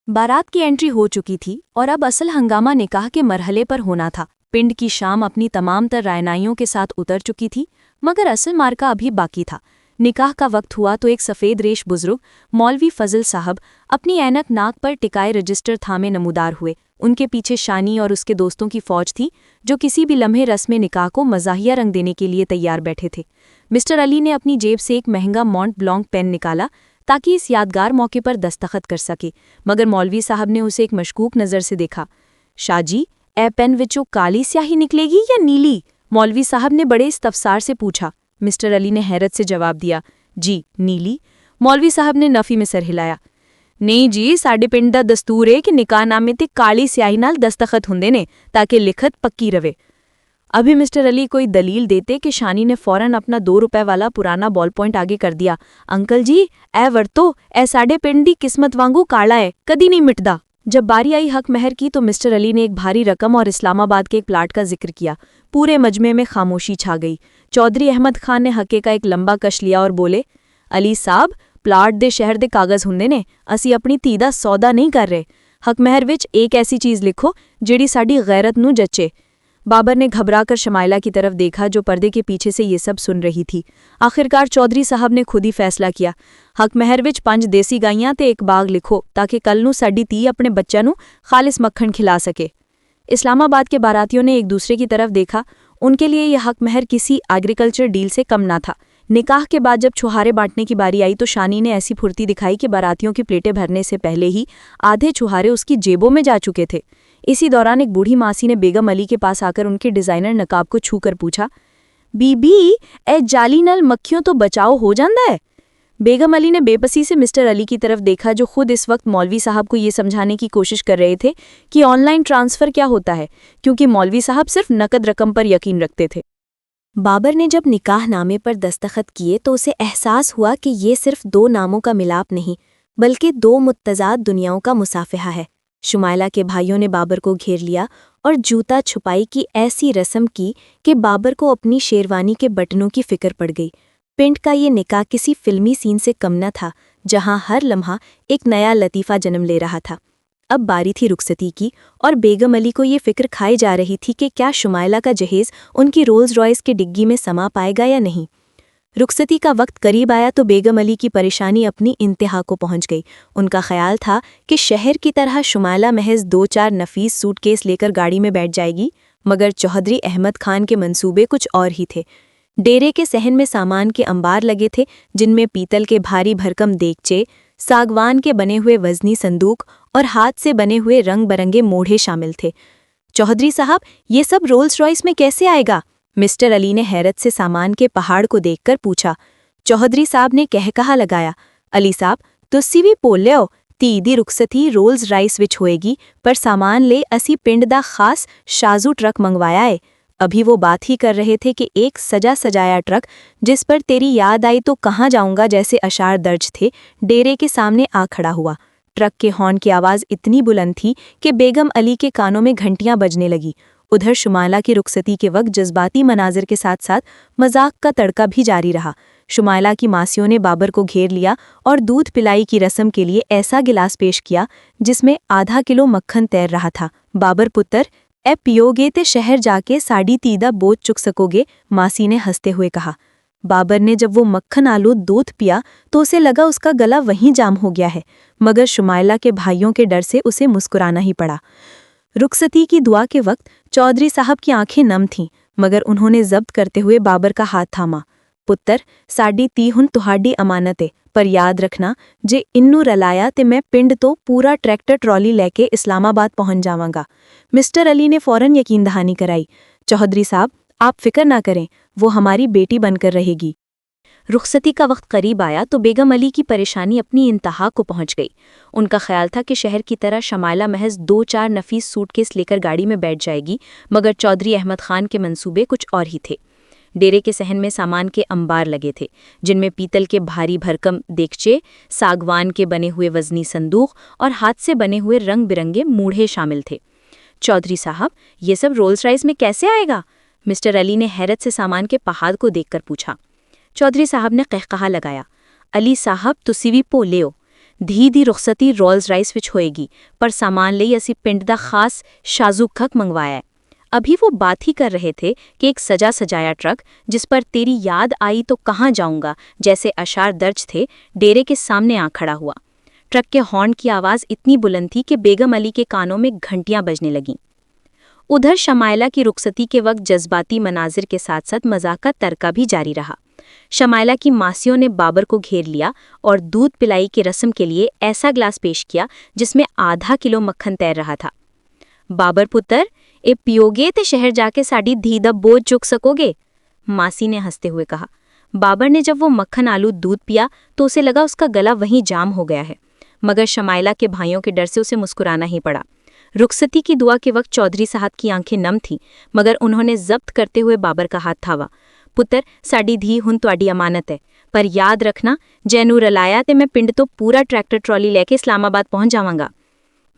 A: بارات کی انٹری ہو چکی تھی اور اب اصل ہنگامہ نکاح کے مرحلے پر ہونا تھا۔ پنڈ کی شام اپنی تمام تر رعنائیوں کے ساتھ اتر چکی تھی، مگر اصل مارکا ابھی باقی تھا۔ نکاح کا وقت ہوا تو ایک سفید ریش بزرگ مولوی فضل صاحب اپنی اینک ناک پر ٹکائے رجسٹر تھامے نمودار ہوئے۔ ان کے پیچھے شانی اور اس کے دوستوں کی فوج تھی، جو کسی بھی لمحے رسم نکاح کو مزاحیہ رنگ دینے کے لیے تیار بیٹھے تھے۔ مسٹر علی نے اپنی جیب سے ایک مہنگا مونٹ بلانک پین نکالا تاکہ اس یادگار موقع پر دستخط کر سکے، مگر مولوی صاحب نے اسے ایک مشکوک نظر سے دیکھا۔ شاہ جی، اے پین وچوں کالی سیاہی نکلے گی یا نیلی؟ مولوی صاحب نے بڑے استفسار سے پوچھا۔ مسٹر علی نے حیرت سے جواب دیا، جی نیلی۔ مولوی صاحب نے نفی میں سر ہلایا۔ نہیں جی، ساڈے پنڈ دا دستور ہے کہ نکاح نامے تے کالی سیاہی نال دستخط ہوندے نے تاکہ لکھت پکی رہے۔ ابھی مسٹر علی کوئی دلیل دیتے کہ شانی نے فوراً اپنا 2 روپے والا پرانا بال پوائنٹ آگے کر دیا۔ انکل جی، اے ورتو، اے ساڈے پنڈ دی قسمت وانگو کالا ہے، کدی نہیں مٹدا۔ جب باری آئی حق مہر کی تو مسٹر علی نے ایک بھاری رقم اور اسلام آباد کے ایک پلاٹ کا ذکر کیا۔ پورے مجمع میں خاموشی چھا گئی۔ چودھری احمد خان نے حقے کا ایک لمبا کش لیا اور بولے، علی صاحب، پلاٹ دے شہر دے کاغذ ہوندے نے، اسی اپنی دھی دا سودا نہیں کر رہے۔ حق مہر وچ ایک ایسی چیز لکھو جیڑی ساڈی غیرت نو جچے۔ بابر نے گھبرا کر شمائلہ کی طرف دیکھا جو پردے کے پیچھے سے یہ سب سن رہی تھی۔ آخرکار چودھری صاحب نے خود ہی فیصلہ کیا، حق مہر وچ 5 دیسی گائیاں تے ایک باغ لکھو تاکہ کل نو ساڈی دھی اپنے بچہ نو خالص مکھن کھلا سکے۔ اسلام آباد کے باراتیوں نے ایک دوسرے کی طرف دیکھا۔ ان کے لیے یہ حق مہر کسی ایگریکلچر ڈیل سے کم نہ تھا۔ نکاح کے بعد جب چھہارے بانٹنے کی باری آئی تو شانی نے ایسی پھرتی دکھائی کہ باراتیوں کی پلیٹیں بھرنے سے پہلے ہی آدھے چھہارے اس کی جیبوں میں جا چکے تھے۔ اسی دوران ایک بوڑھی ماسی نے بیگم علی کے پاس آ کر ان کے ڈیزائنر نقاب کو چھو کر پوچھا، بی بی، اے جالی نال مکھیوں تو بچاؤ ہو جاندہ ہے؟ بیگم علی نے بے پسی سے مسٹر علی کی طرف دیکھا جو خود اس وقت مولوی صاحب کو یہ سمجھانے کی کوشش کر رہے تھے کہ آن لائن ٹرانسفر کیا ہوتا ہے، کیونکہ مولوی صاحب صرف نقد رقم پر یقین رکھتے تھے۔
B: بابر نے جب نکاح نامے پر دستخط کیے تو اسے احساس ہوا کہ یہ صرف 2 ناموں کا ملاپ نہیں بلکہ 2 متضاد دنیاؤں کا مصافحہ ہے۔ شمائلہ کے بھائیوں نے بابر کو گھیر لیا اور جوتا چھپائی کی ایسی رسم کی کہ بابر کو اپنی شیروانی کے بٹنوں کی فکر پڑ گئی۔ پنڈ کا یہ نکاح کسی فلمی سین سے کم نہ تھا، جہاں ہر لمحہ ایک نیا لطیفہ جنم لے رہا تھا۔ اب باری تھی رخصتی کی اور بیگم علی کو یہ فکر کھائی جا رہی تھی کہ کیا شمائلہ کا جہیز ان کی رولز رائس کے ڈگی میں سما پائے گا یا نہیں۔ رخصتی کا وقت قریب آیا تو بیگم علی کی پریشانی اپنی انتہا کو پہنچ گئی۔ ان کا خیال تھا کہ شہر کی طرح شمائلہ محض 2-4 نفیس سوٹ کیس لے کر گاڑی میں بیٹھ جائے گی، مگر چودھری احمد خان کے منصوبے کچھ اور ہی تھے۔ ڈیرے کے صحن میں سامان کے انبار لگے تھے، جن میں پیتل کے بھاری بھرکم دیگچے، ساگوان کے بنے ہوئے وزنی صندوق اور ہاتھ سے بنے ہوئے رنگ برنگے موڑھے شامل تھے۔ چودھری صاحب، یہ سب رولز رائس میں کیسے آئے گا؟ مسٹر علی نے حیرت سے سامان کے پہاڑ کو دیکھ کر پوچھا۔ چودھری صاحب نے کہا لگایا، علی صاحب، تسی بھی بولے ہو، تی دی رخصتی رولز رائس وچ ہوئے گی، پر سامان لے اسی پنڈ دا خاص شازو ٹرک منگوایا ہے۔ ابھی وہ بات ہی کر رہے تھے کہ ایک سجا سجایا ٹرک، جس پر تیری یاد آئی تو کہاں جاؤں گا جیسے اشعار درج تھے، ڈیرے کے سامنے آ کھڑا ہوا۔ ٹرک کے ہارن کی آواز اتنی بلند تھی کہ بیگم علی کے کانوں میں گھنٹیاں بجنے لگی۔ ادھر شمائلہ کی رخصتی کے وقت جذباتی مناظر کے ساتھ ساتھ مذاق کا تڑکا بھی جاری رہا۔ شمائلہ کی ماسیوں نے بابر کو گھیر لیا اور دودھ پلائی کی رسم کے لیے ایسا گلاس پیش کیا جس میں ½ کلو مکھن تیر رہا تھا۔ بابر پتر، اے پیو گے تے شہر جا کے ساڑی تی دا بوجھ چک سکو گے، ماسی نے ہنستے ہوئے کہا۔ بابر نے جب وہ مکھن آلود دودھ پیا تو اسے لگا اس کا گلا وہیں جام ہو گیا ہے، مگر شمائلہ کے بھائیوں کے ڈر سے اسے مسکرانا ہی پڑا۔ رخصتی کی دعا کے وقت چودھری صاحب کی آنکھیں نم تھیں، مگر انہوں نے ضبط کرتے ہوئے بابر کا ہاتھ تھاما۔ پتر ساڈی تی ہن تہاڈی امانت ہے، پر یاد رکھنا جے انو رلایا تے میں پنڈ تو پورا ٹریکٹر ٹرالی لے کے اسلام آباد پہنچ جاواں گا۔ مسٹر علی نے فوراً یقین دہانی کرائی۔ چودھری صاحب آپ فکر نہ کریں، وہ ہماری بیٹی بن کر رہے گی۔
A: رخصتی کا وقت قریب آیا تو بیگم علی کی پریشانی اپنی انتہا کو پہنچ گئی۔ ان کا خیال تھا کہ شہر کی طرح شمائلہ محض 2-4 نفیس سوٹ کیس لے کر گاڑی میں بیٹھ جائے گی، مگر چودھری احمد خان کے منصوبے کچھ اور ہی تھے۔ ڈیرے کے صحن میں سامان کے انبار لگے تھے، جن میں پیتل کے بھاری بھرکم دیگچے، ساگوان کے بنے ہوئے وزنی صندوق اور ہاتھ سے بنے ہوئے رنگ برنگے موڑھے شامل تھے۔ چودھری صاحب یہ سب رولز رائس میں کیسے آئے گا؟ مسٹر علی نے حیرت سے سامان کے پہاڑ کو دیکھ کر پوچھا۔ چودھری صاحب نے قہقہا لگایا۔ علی صاحب تسی وی بھولے ہو، دھی دی رخصتی رولز رائس وچ ہوئے گی، پر سامان لئی اسی پنڈ دا خاص شازو کھک منگوایا ہے۔ ابھی وہ بات ہی کر رہے تھے کہ ایک سجا سجایا ٹرک، جس پر تیری یاد آئی تو کہاں جاؤں گا جیسے اشعار درج تھے، ڈیرے کے سامنے آ کھڑا ہوا۔ ٹرک کے ہارن کی آواز اتنی بلند تھی کہ بیگم علی کے کانوں میں گھنٹیاں بجنے لگیں۔ ادھر شمائلہ کی رخصتی کے وقت جذباتی مناظر کے ساتھ ساتھ مزاح کا ترکہ بھی جاری رہا۔ شمائلہ کی ماسیوں نے بابر کو گھیر لیا اور دودھ پلائی کی رسم کے لیے ایسا گلاس پیش کیا جس میں آدھا کلو مکھن تیر رہا تھا۔ بابر پتر اے پیو گے تے شہر جا کے ساڈی دھی دا بوجھ چک سکو گے، ماسی نے ہنستے ہوئے کہا۔ بابر نے جب وہ مکھن آلو دودھ پیا تو اسے لگا اس کا گلا وہیں جام ہو گیا ہے، مگر شمائلہ کے بھائیوں کے ڈر سے اسے مسکرانا ہی پڑا۔ رخصتی کی دعا کے وقت چودھری صاحب کی آنکھیں نم تھیں، مگر انہوں نے ضبط کرتے ہوئے بابر کا ہاتھ تھاوا۔ پتر ساڈی دھی ہن تواڈی امانت ہے، پر یاد رکھنا جے نور رلایا تے میں پنڈ تو پورا ٹریکٹر ٹرالی لے کے اسلام آباد پہنچ جاواں گا۔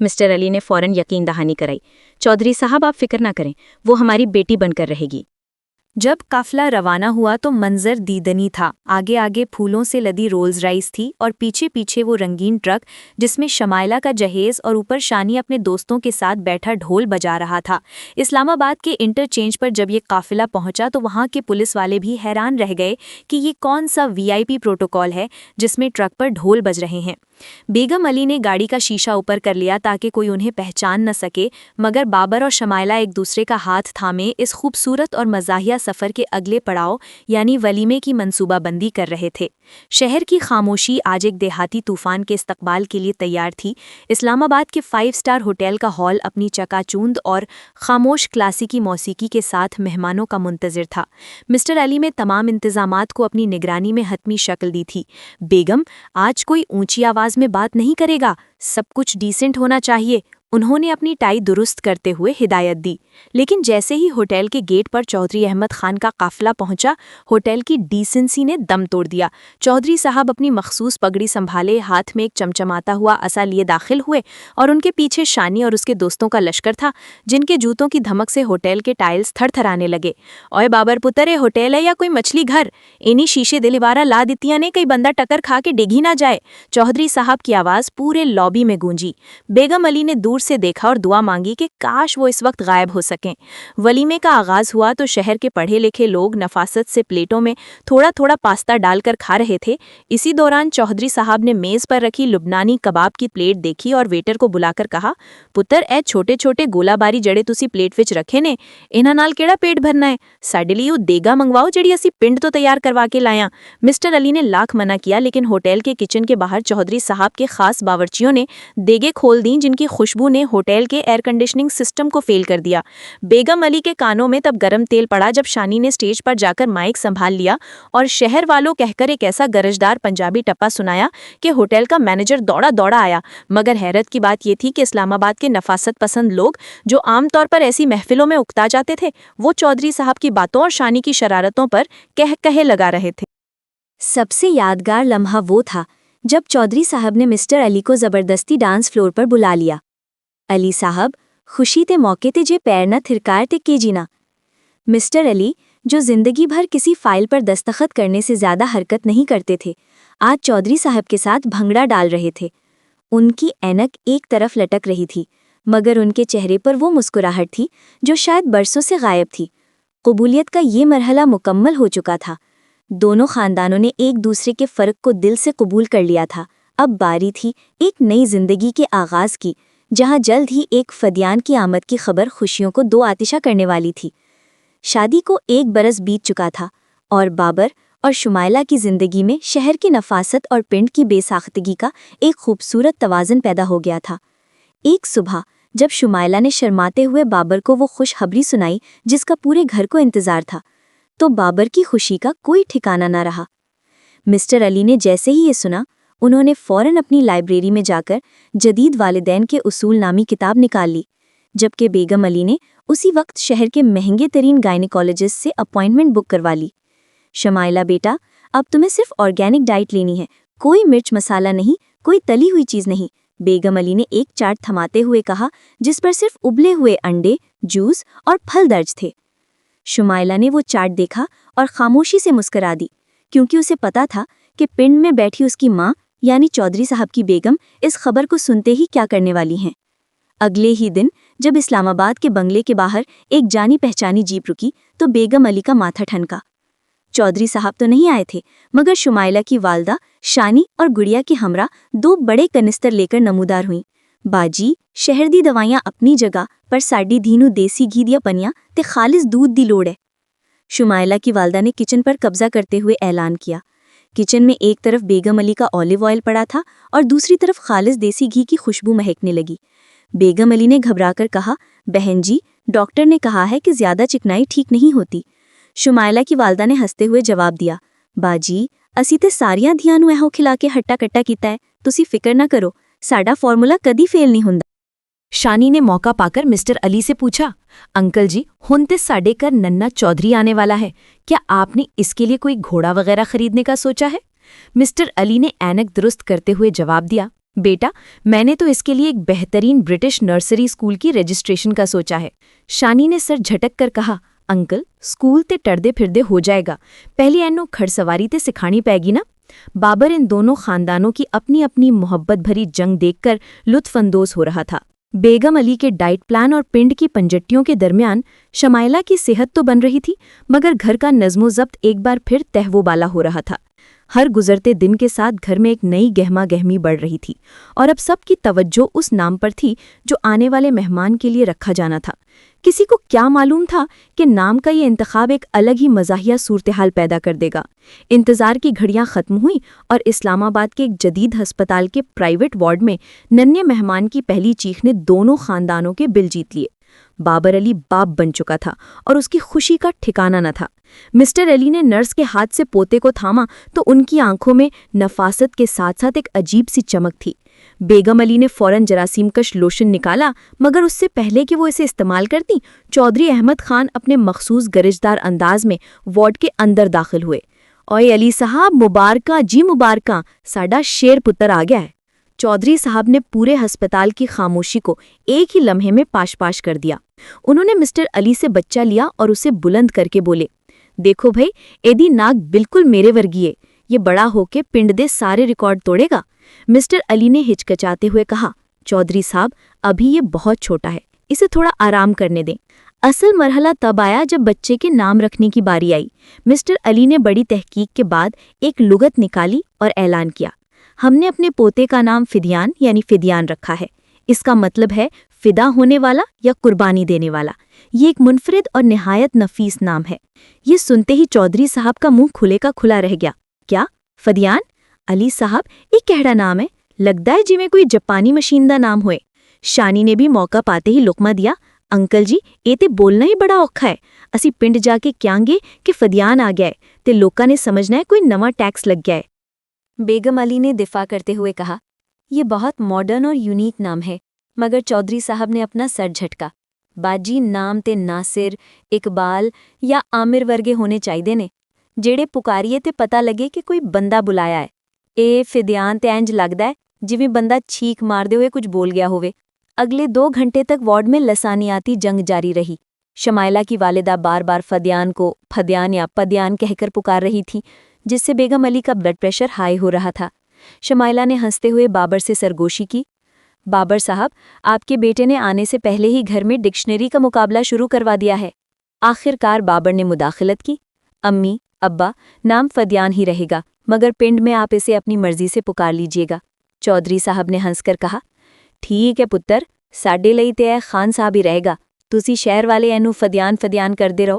A: مسٹر علی نے فوراً یقین دہانی کرائی۔ چودھری صاحب آپ فکر نہ کریں، وہ ہماری بیٹی بن کر رہے گی۔
B: جب قافلہ روانہ ہوا تو منظر دیدنی تھا۔ آگے آگے پھولوں سے لدی رولز رائس تھی اور پیچھے پیچھے وہ رنگین ٹرک جس میں شمائلہ کا جہیز اور اوپر شانی اپنے دوستوں کے ساتھ بیٹھا ڈھول بجا رہا تھا۔ اسلام آباد کے انٹرچینج پر جب یہ قافلہ پہنچا تو وہاں کے پولیس والے بھی حیران رہ گئے کہ یہ کون سا VIP پروٹوکول ہے جس میں ٹرک پر ڈھول بج رہے ہیں۔ بیگم علی نے گاڑی کا شیشہ اوپر کر لیا تاکہ کوئی انہیں پہچان نہ سکے، مگر بابر اور شمائلہ ایک دوسرے کا ہاتھ تھامے اس خوبصورت اور مزاحیہ سفر کے اگلے پڑاؤ یعنی ولیمے کی منصوبہ بندی کر رہے تھے۔ شہر کی خاموشی آج ایک دیہاتی طوفان کے استقبال کے لیے تیار تھی۔ اسلام آباد کے 5 اسٹار ہوٹل کا ہال اپنی چکا چوند اور خاموش کلاسیکی موسیقی کے ساتھ مہمانوں کا منتظر تھا۔ مسٹر علی میں تمام انتظامات کو اپنی نگرانی میں حتمی شکل دی تھی۔ بیگم آج کوئی اونچی آواز میں بات نہیں کرے گا، سب کچھ ڈیسنٹ ہونا چاہیے، انہوں نے اپنی ٹائی درست کرتے ہوئے ہدایت دی۔ لیکن جیسے ہی ہوٹل کے گیٹ پر چودھری احمد خان کا قافلہ پہنچا، ہوٹل کی ڈیسنسی نے دم توڑ دیا۔ چودھری صاحب اپنی مخصوص پگڑی سنبھالے ہاتھ میں ایک چمچماتا ہوا عصا لیے داخل ہوئے اور ان کے پیچھے شانی اور اس کے دوستوں کا لشکر تھا، جن کے جوتوں کی دھمک سے ہوٹل کے ٹائلز تھر تھرانے لگے۔ اوئے بابر پتر، اے ہوٹل ہے یا کوئی مچھلی گھر؟ انہی شیشے دے لیوارا لا دتیاں نے، کئی بندہ ٹکر کھا کے ڈگ ہی نہ جائے۔ چودھری صاحب کی آواز پورے لابی میں گونجی۔ بیگم علی نے دور سے دیکھا اور دعا مانگی کہ کاش وہ اس وقت غائب ہو سکیں۔ ولیمے کا آغاز ہوا تو شہر کے پڑھے لکھے لوگ نفاست سے پلیٹوں میں تھوڑا تھوڑا پاستا ڈال کر کھا رہے تھے۔ اسی دوران چودھری صاحب نے میز پر رکھی لبنانی کباب کی پلیٹ دیکھی اور ویٹر کو بلا کر کہا، پتر اے چھوٹے چھوٹے گولا باری جڑے تسی پلیٹ وچ رکھے نے، انہاں نال کیڑا پیٹ بھرنا ہے؟ ساڈے لیے او دیگا منگواؤ جڑی اسی پنڈ تو تیار کروا کے لائیاں۔ مسٹر علی نے لاکھ منع کیا، لیکن ہوٹل کے کچن کے باہر چودھری صاحب کے خاص باورچیوں نے دیگے کھول دیں جن کی خوشبو نے ہوٹل کے ایئر کنڈیشننگ سسٹم کو فیل کر دیا۔ بیگم علی کے کانوں میں تب گرم تیل پڑا جب شانی نے سٹیج پر جا کر مائک سنبھال لیا اور شہر والوں کہہ کر ایک ایسا گرجدار پنجابی ٹپا سنایا کہ ہوٹل کا مینیجر دوڑا دوڑا آیا۔ مگر حیرت کی بات یہ تھی کہ اسلام آباد کے نفاست پسند لوگ جو عام طور پر ایسی محفلوں میں اکتا جاتے تھے، وہ چودھری صاحب کی باتوں اور شانی کی شرارتوں پر کہے لگا رہے تھے۔
A: سب سے یادگار لمحہ وہ تھا جب چودھری صاحب نے مسٹر علی کو زبردستی ڈانس فلور پر بلا لیا۔ علی صاحب خوشی تے موقع تے جے پیر نہ تھرکار تے کی جینا۔ مسٹر علی جو زندگی بھر کسی فائل پر دستخط کرنے سے زیادہ حرکت نہیں کرتے تھے، آج چودھری صاحب کے ساتھ بھنگڑا ڈال رہے تھے۔ ان کی اینک ایک طرف لٹک رہی تھی، مگر ان کے چہرے پر وہ مسکراہٹ تھی جو شاید برسوں سے غائب تھی۔ قبولیت کا یہ مرحلہ مکمل ہو چکا تھا۔ دونوں خاندانوں نے ایک دوسرے کے فرق کو دل سے قبول کر لیا تھا۔ اب باری تھی ایک نئی زندگی کے آغاز کی، جہاں جلد ہی ایک فدیان کی آمد کی خبر خوشیوں کو دو آتشہ کرنے والی تھی۔
B: شادی کو 1 برس بیت چکا تھا اور بابر اور شمائلہ کی زندگی میں شہر کی نفاست اور پنڈ کی بے ساختگی کا ایک خوبصورت توازن پیدا ہو گیا تھا۔ ایک صبح جب شمائلہ نے شرماتے ہوئے بابر کو وہ خوشخبری سنائی جس کا پورے گھر کو انتظار تھا، تو بابر کی خوشی کا کوئی ٹھکانہ نہ رہا۔ مسٹر علی نے جیسے ہی یہ سنا، انہوں نے فوراً اپنی لائبریری میں جا کر جدید والدین کے اصول نامی کتاب نکال لی، جبکہ بیگم علی نے اسی وقت شہر کے مہنگے ترین گائنیکالوجسٹ سے اپوائنٹمنٹ بک کروا لی۔ شمائلہ بیٹا، اب تمہیں صرف آرگینک ڈائٹ لینی ہے، کوئی مرچ مسالہ نہیں، کوئی تلی ہوئی چیز نہیں، بیگم علی نے ایک چارٹ تھماتے ہوئے کہا جس پر صرف ابلے ہوئے انڈے، جوس اور پھل درج تھے۔ شمائلہ نے وہ چارٹ دیکھا اور خاموشی سے مسکرا دی، کیونکہ اسے پتا تھا کہ پنڈ میں بیٹھی اس کی ماں یعنی چودھری صاحب کی بیگم اس خبر کو سنتے ہی کیا کرنے والی ہیں۔ اگلے ہی دن جب اسلام آباد کے بنگلے کے باہر ایک جانی پہچانی جیپ رکی تو بیگم علی کا ماتھا ٹھنکا۔ چودھری صاحب تو نہیں آئے تھے، مگر شمائلہ کی والدہ شانی اور گڑیا کے ہمراہ 2 بڑے کنستر لے کر نمودار ہوئیں۔ باجی، شہر دی دوائیاں اپنی جگہ پر ساڈی دھینو دیسی گھی دیا پنیاں تے خالص دودھ دی لوڑ ہے۔ شمائلہ کی والدہ نے کچن پر قبضہ کرتے ہوئے اعلان کیا۔ کچن میں ایک طرف بیگم علی کا اولیو آئل پڑا تھا اور دوسری طرف خالص دیسی گھی کی خوشبو مہکنے لگی۔ بیگم علی نے گھبرا کر کہا، بہن جی، ڈاکٹر نے کہا ہے کہ زیادہ چکنائی ٹھیک نہیں ہوتی۔ شمائلہ کی والدہ نے ہنستے ہوئے جواب دیا، باجی، اسی تے ساریاں دھیاں نوں ایہو کھلا کے ہٹا کٹا کیتا ہے، تسی فکر نہ کرو، ساڈا فارمولا کدی فیل نہیں ہوندا۔
A: شانی نے موقع پا کر مسٹر علی سے پوچھا، انکل جی، ہن تے ساڈے گھر ننا چودھری آنے والا ہے، کیا آپ نے اس کے لیے کوئی گھوڑا وغیرہ خریدنے کا سوچا ہے؟ مسٹر علی نے اینک درست کرتے ہوئے جواب دیا، بیٹا، میں نے تو اس کے لیے ایک بہترین برٹش نرسری اسکول کی رجسٹریشن کا سوچا ہے۔ شانی نے سر جھٹک کر کہا، انکل، اسکول تے ٹردے پھردے ہو جائے گا، پہلی اینو گھڑ سواری تے سکھانی پائے گی نا۔ بابر ان دونوں خاندانوں کی اپنی اپنی محبت بھری جنگ دیکھ کر لطف اندوز ہو رہا تھا۔ بیگم علی کے ڈائٹ پلان اور پنڈ کی پنجٹیوں کے درمیان شمائلہ کی صحت تو بن رہی تھی، مگر گھر کا نظم و ضبط ایک بار پھر تہو بالا ہو رہا تھا۔ ہر گزرتے دن کے ساتھ گھر میں ایک نئی گہما گہمی بڑھ رہی تھی، اور اب سب کی توجہ اس نام پر تھی جو آنے والے مہمان کے لیے رکھا جانا تھا۔ کسی کو کیا معلوم تھا کہ نام کا یہ انتخاب ایک الگ ہی مزاحیہ صورتحال پیدا کر دے گا۔ انتظار کی گھڑیاں ختم ہوئیں اور اسلام آباد کے ایک جدید ہسپتال کے پرائیویٹ وارڈ میں ننھے مہمان کی پہلی چیخ نے دونوں خاندانوں کے دل جیت لیے۔ بابر علی باپ بن چکا تھا اور اس کی خوشی کا ٹھکانہ نہ تھا۔ مسٹر علی نے نرس کے ہاتھ سے پوتے کو تھاما تو ان کی آنکھوں میں نفاست کے ساتھ ساتھ ایک عجیب سی چمک تھی۔ بیگم علی نے فوراً جراثیم کش لوشن نکالا، مگر اس سے پہلے کہ وہ اسے استعمال کرتی، چودھری احمد خان اپنے مخصوص گرجدار انداز میں وارڈ کے اندر داخل ہوئے۔ اوئے علی صاحب، مبارکاں جی مبارکاں، ساڈا شیر پتر آ گیا ہے۔ چودھری صاحب نے پورے ہسپتال کی خاموشی کو ایک ہی لمحے میں پاش پاش کر دیا۔ انہوں نے مسٹر علی سے بچہ لیا اور اسے بلند کر کے بولے، دیکھو بھائی، ایدی ناک بالکل میرے ورگی ہے، یہ بڑا ہو کے پنڈ دے سارے ریکارڈ توڑے گا۔ مسٹر علی نے ہچکچاتے ہوئے کہا، چودھری صاحب، ابھی یہ بہت چھوٹا ہے، اسے تھوڑا آرام کرنے دیں۔ اصل مرحلہ تب آیا جب بچے کے نام رکھنے کی باری آئی۔ مسٹر علی نے بڑی تحقیق کے بعد ایک لغت نکالی اور اعلان کیا، ہم نے اپنے پوتے کا نام فدیان یعنی فدیان رکھا ہے۔ اس کا مطلب ہے فدا ہونے والا یا قربانی دینے والا۔ یہ ایک منفرد اور نہایت نفیس نام ہے۔ یہ سنتے ہی چودھری صاحب کا منہ کھلے کا کھلا رہ گیا۔ کیا فدیان؟ علی صاحب، یہ کہڑا نام ہے؟ لگتا ہے جی میں کوئی جاپانی مشین دا نام ہوئے۔ شانی نے بھی موقع پاتے ہی لقمہ دیا، انکل جی، یہ تے بولنا ہی بڑا اوکھا ہے۔ اسی پنڈ جا کے کیاں گے کہ فدیان آ گیا ہے تے لوکاں نے سمجھنا ہے کوئی نواں ٹیکس لگ گیا ہے۔ بیگم علی نے دفاع کرتے ہوئے کہا، یہ بہت ماڈرن اور یونیک نام ہے، مگر چودھری صاحب نے اپنا سر جھٹکا، باجی، نام تے ناصر، اقبال یا عامر ورگے ہونے چاہیے نے، جیڑے پکاریے تے پتہ لگے کہ کوئی بندہ بلایا ہے۔ اے فدیان تے انج لگدا ہے جویں بندہ چھیک مار دے ہوئے کچھ بول گیا ہوئے۔ اگلے 2 گھنٹے تک وارڈ میں لسانیاتی جنگ جاری رہی۔ شمائلہ کی والدہ بار بار فدیان کو پھدیان یا پدیان کہہ کر پکار رہی تھی، جس سے بیگم علی کا بلڈ پریشر ہائی ہو رہا تھا۔ شمائلہ نے ہنستے ہوئے بابر سے سرگوشی کی، بابر صاحب، آپ کے بیٹے نے آنے سے پہلے ہی گھر میں ڈکشنری کا مقابلہ شروع کروا دیا ہے۔ آخر کار بابر نے مداخلت کی، امی، ابا، نام فدیان ہی رہے گا، مگر پنڈ میں آپ اسے اپنی مرضی سے پکار لیجئے گا۔ چودھری صاحب نے ہنس کر کہا، ٹھیک ہے پتر، ساڈے لئی تے اے خان صاحب ہی رہے گا، تسی شہر والے اینو فدیان فدیان کردے رہو۔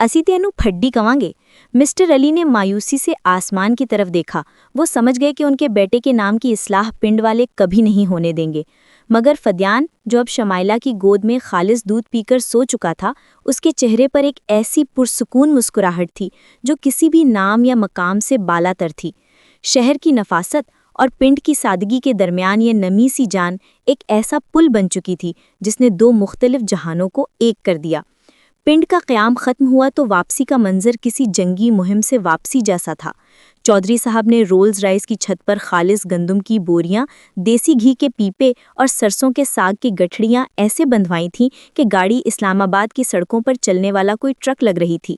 B: اسی تینوں پھڈی کواں گے۔ مسٹر علی نے مایوسی سے آسمان کی طرف دیکھا۔ وہ سمجھ گئے کہ ان کے بیٹے کے نام کی اصلاح پنڈ والے کبھی نہیں ہونے دیں گے، مگر فدیان جو اب شمائلہ کی گود میں خالص دودھ پی کر سو چکا تھا، اس کے چہرے پر ایک ایسی پرسکون مسکراہٹ تھی جو کسی بھی نام یا مقام سے بالا تر تھی۔ شہر کی نفاست اور پنڈ کی سادگی کے درمیان یہ نمی سی جان ایک ایسا پل بن چکی تھی جس نے دو مختلف جہانوں کو ایک کر دیا۔ پنڈ کا قیام ختم ہوا تو واپسی کا منظر کسی جنگی مہم سے واپسی جیسا تھا۔ چودھری صاحب نے رولز رائس کی چھت پر خالص گندم کی بوریاں، دیسی گھی کے پیپے اور سرسوں کے ساگ کی گٹھڑیاں ایسے بندھوائی تھیں کہ گاڑی اسلام آباد کی سڑکوں پر چلنے والا کوئی ٹرک لگ رہی تھی۔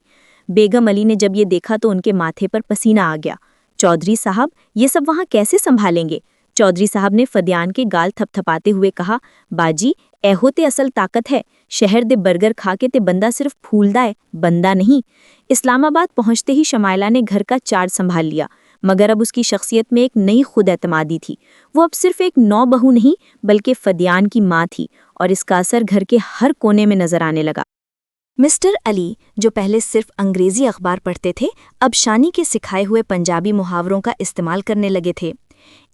B: بیگم علی نے جب یہ دیکھا تو ان کے ماتھے پر پسینہ آ گیا۔ چودھری صاحب یہ سب وہاں کیسے سنبھالیں گے؟ چودھری صاحب نے فدیان کے گال تھپ تھپاتے ہوئے کہا، باجی ایہو تے اصل طاقت ہے، شہر دے برگر کھا کے تے بندہ صرف پھولدا ہے، بندہ نہیں۔ اسلام آباد پہنچتے ہی شمائلہ نے گھر کا چارج سنبھال لیا، مگر اب اس کی شخصیت میں ایک نئی خود اعتمادی تھی۔ وہ اب صرف ایک نو بہو نہیں بلکہ فدیان کی ماں تھی، اور اس کا اثر گھر کے ہر کونے میں نظر آنے لگا۔ مسٹر علی جو پہلے صرف انگریزی اخبار پڑھتے تھے، اب شانی کے سکھائے ہوئے پنجابی محاوروں کا استعمال کرنے لگے تھے۔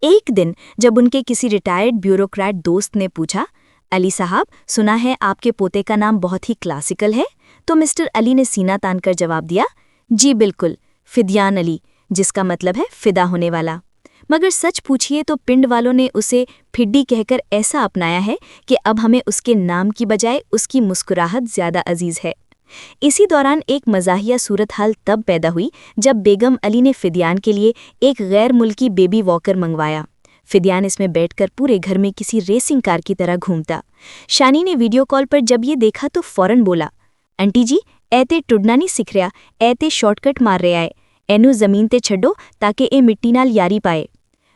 B: ایک دن جب ان کے کسی ریٹائرڈ بیوروکریٹ دوست نے پوچھا، علی صاحب سنا ہے آپ کے پوتے کا نام بہت ہی کلاسیکل ہے، تو مسٹر علی نے سینہ تان کر جواب دیا، جی بالکل، فدیان علی، جس کا مطلب ہے فدا ہونے والا۔ مگر سچ پوچھئے تو پنڈ والوں نے اسے پھڈی کہہ کر ایسا اپنایا ہے کہ اب ہمیں اس کے نام کی بجائے اس کی مسکراہٹ زیادہ عزیز ہے۔ اسی دوران ایک مزاحیہ صورتحال تب پیدا ہوئی جب بیگم علی نے فدیان کے لیے ایک غیر ملکی بیبی واکر منگوایا۔ فدیان اس میں بیٹھ کر پورے گھر میں کسی ریسنگ کار کی طرح گھومتا۔ شانی نے ویڈیو کال پر جب یہ دیکھا تو فوراً بولا، انٹی جی ایتے ٹڈنا نہیں سکھ رہا، ایتے شارٹ کٹ مار رہا ہے، اینو زمین تے چھڈو تاکہ اے مٹی نال یاری پائے۔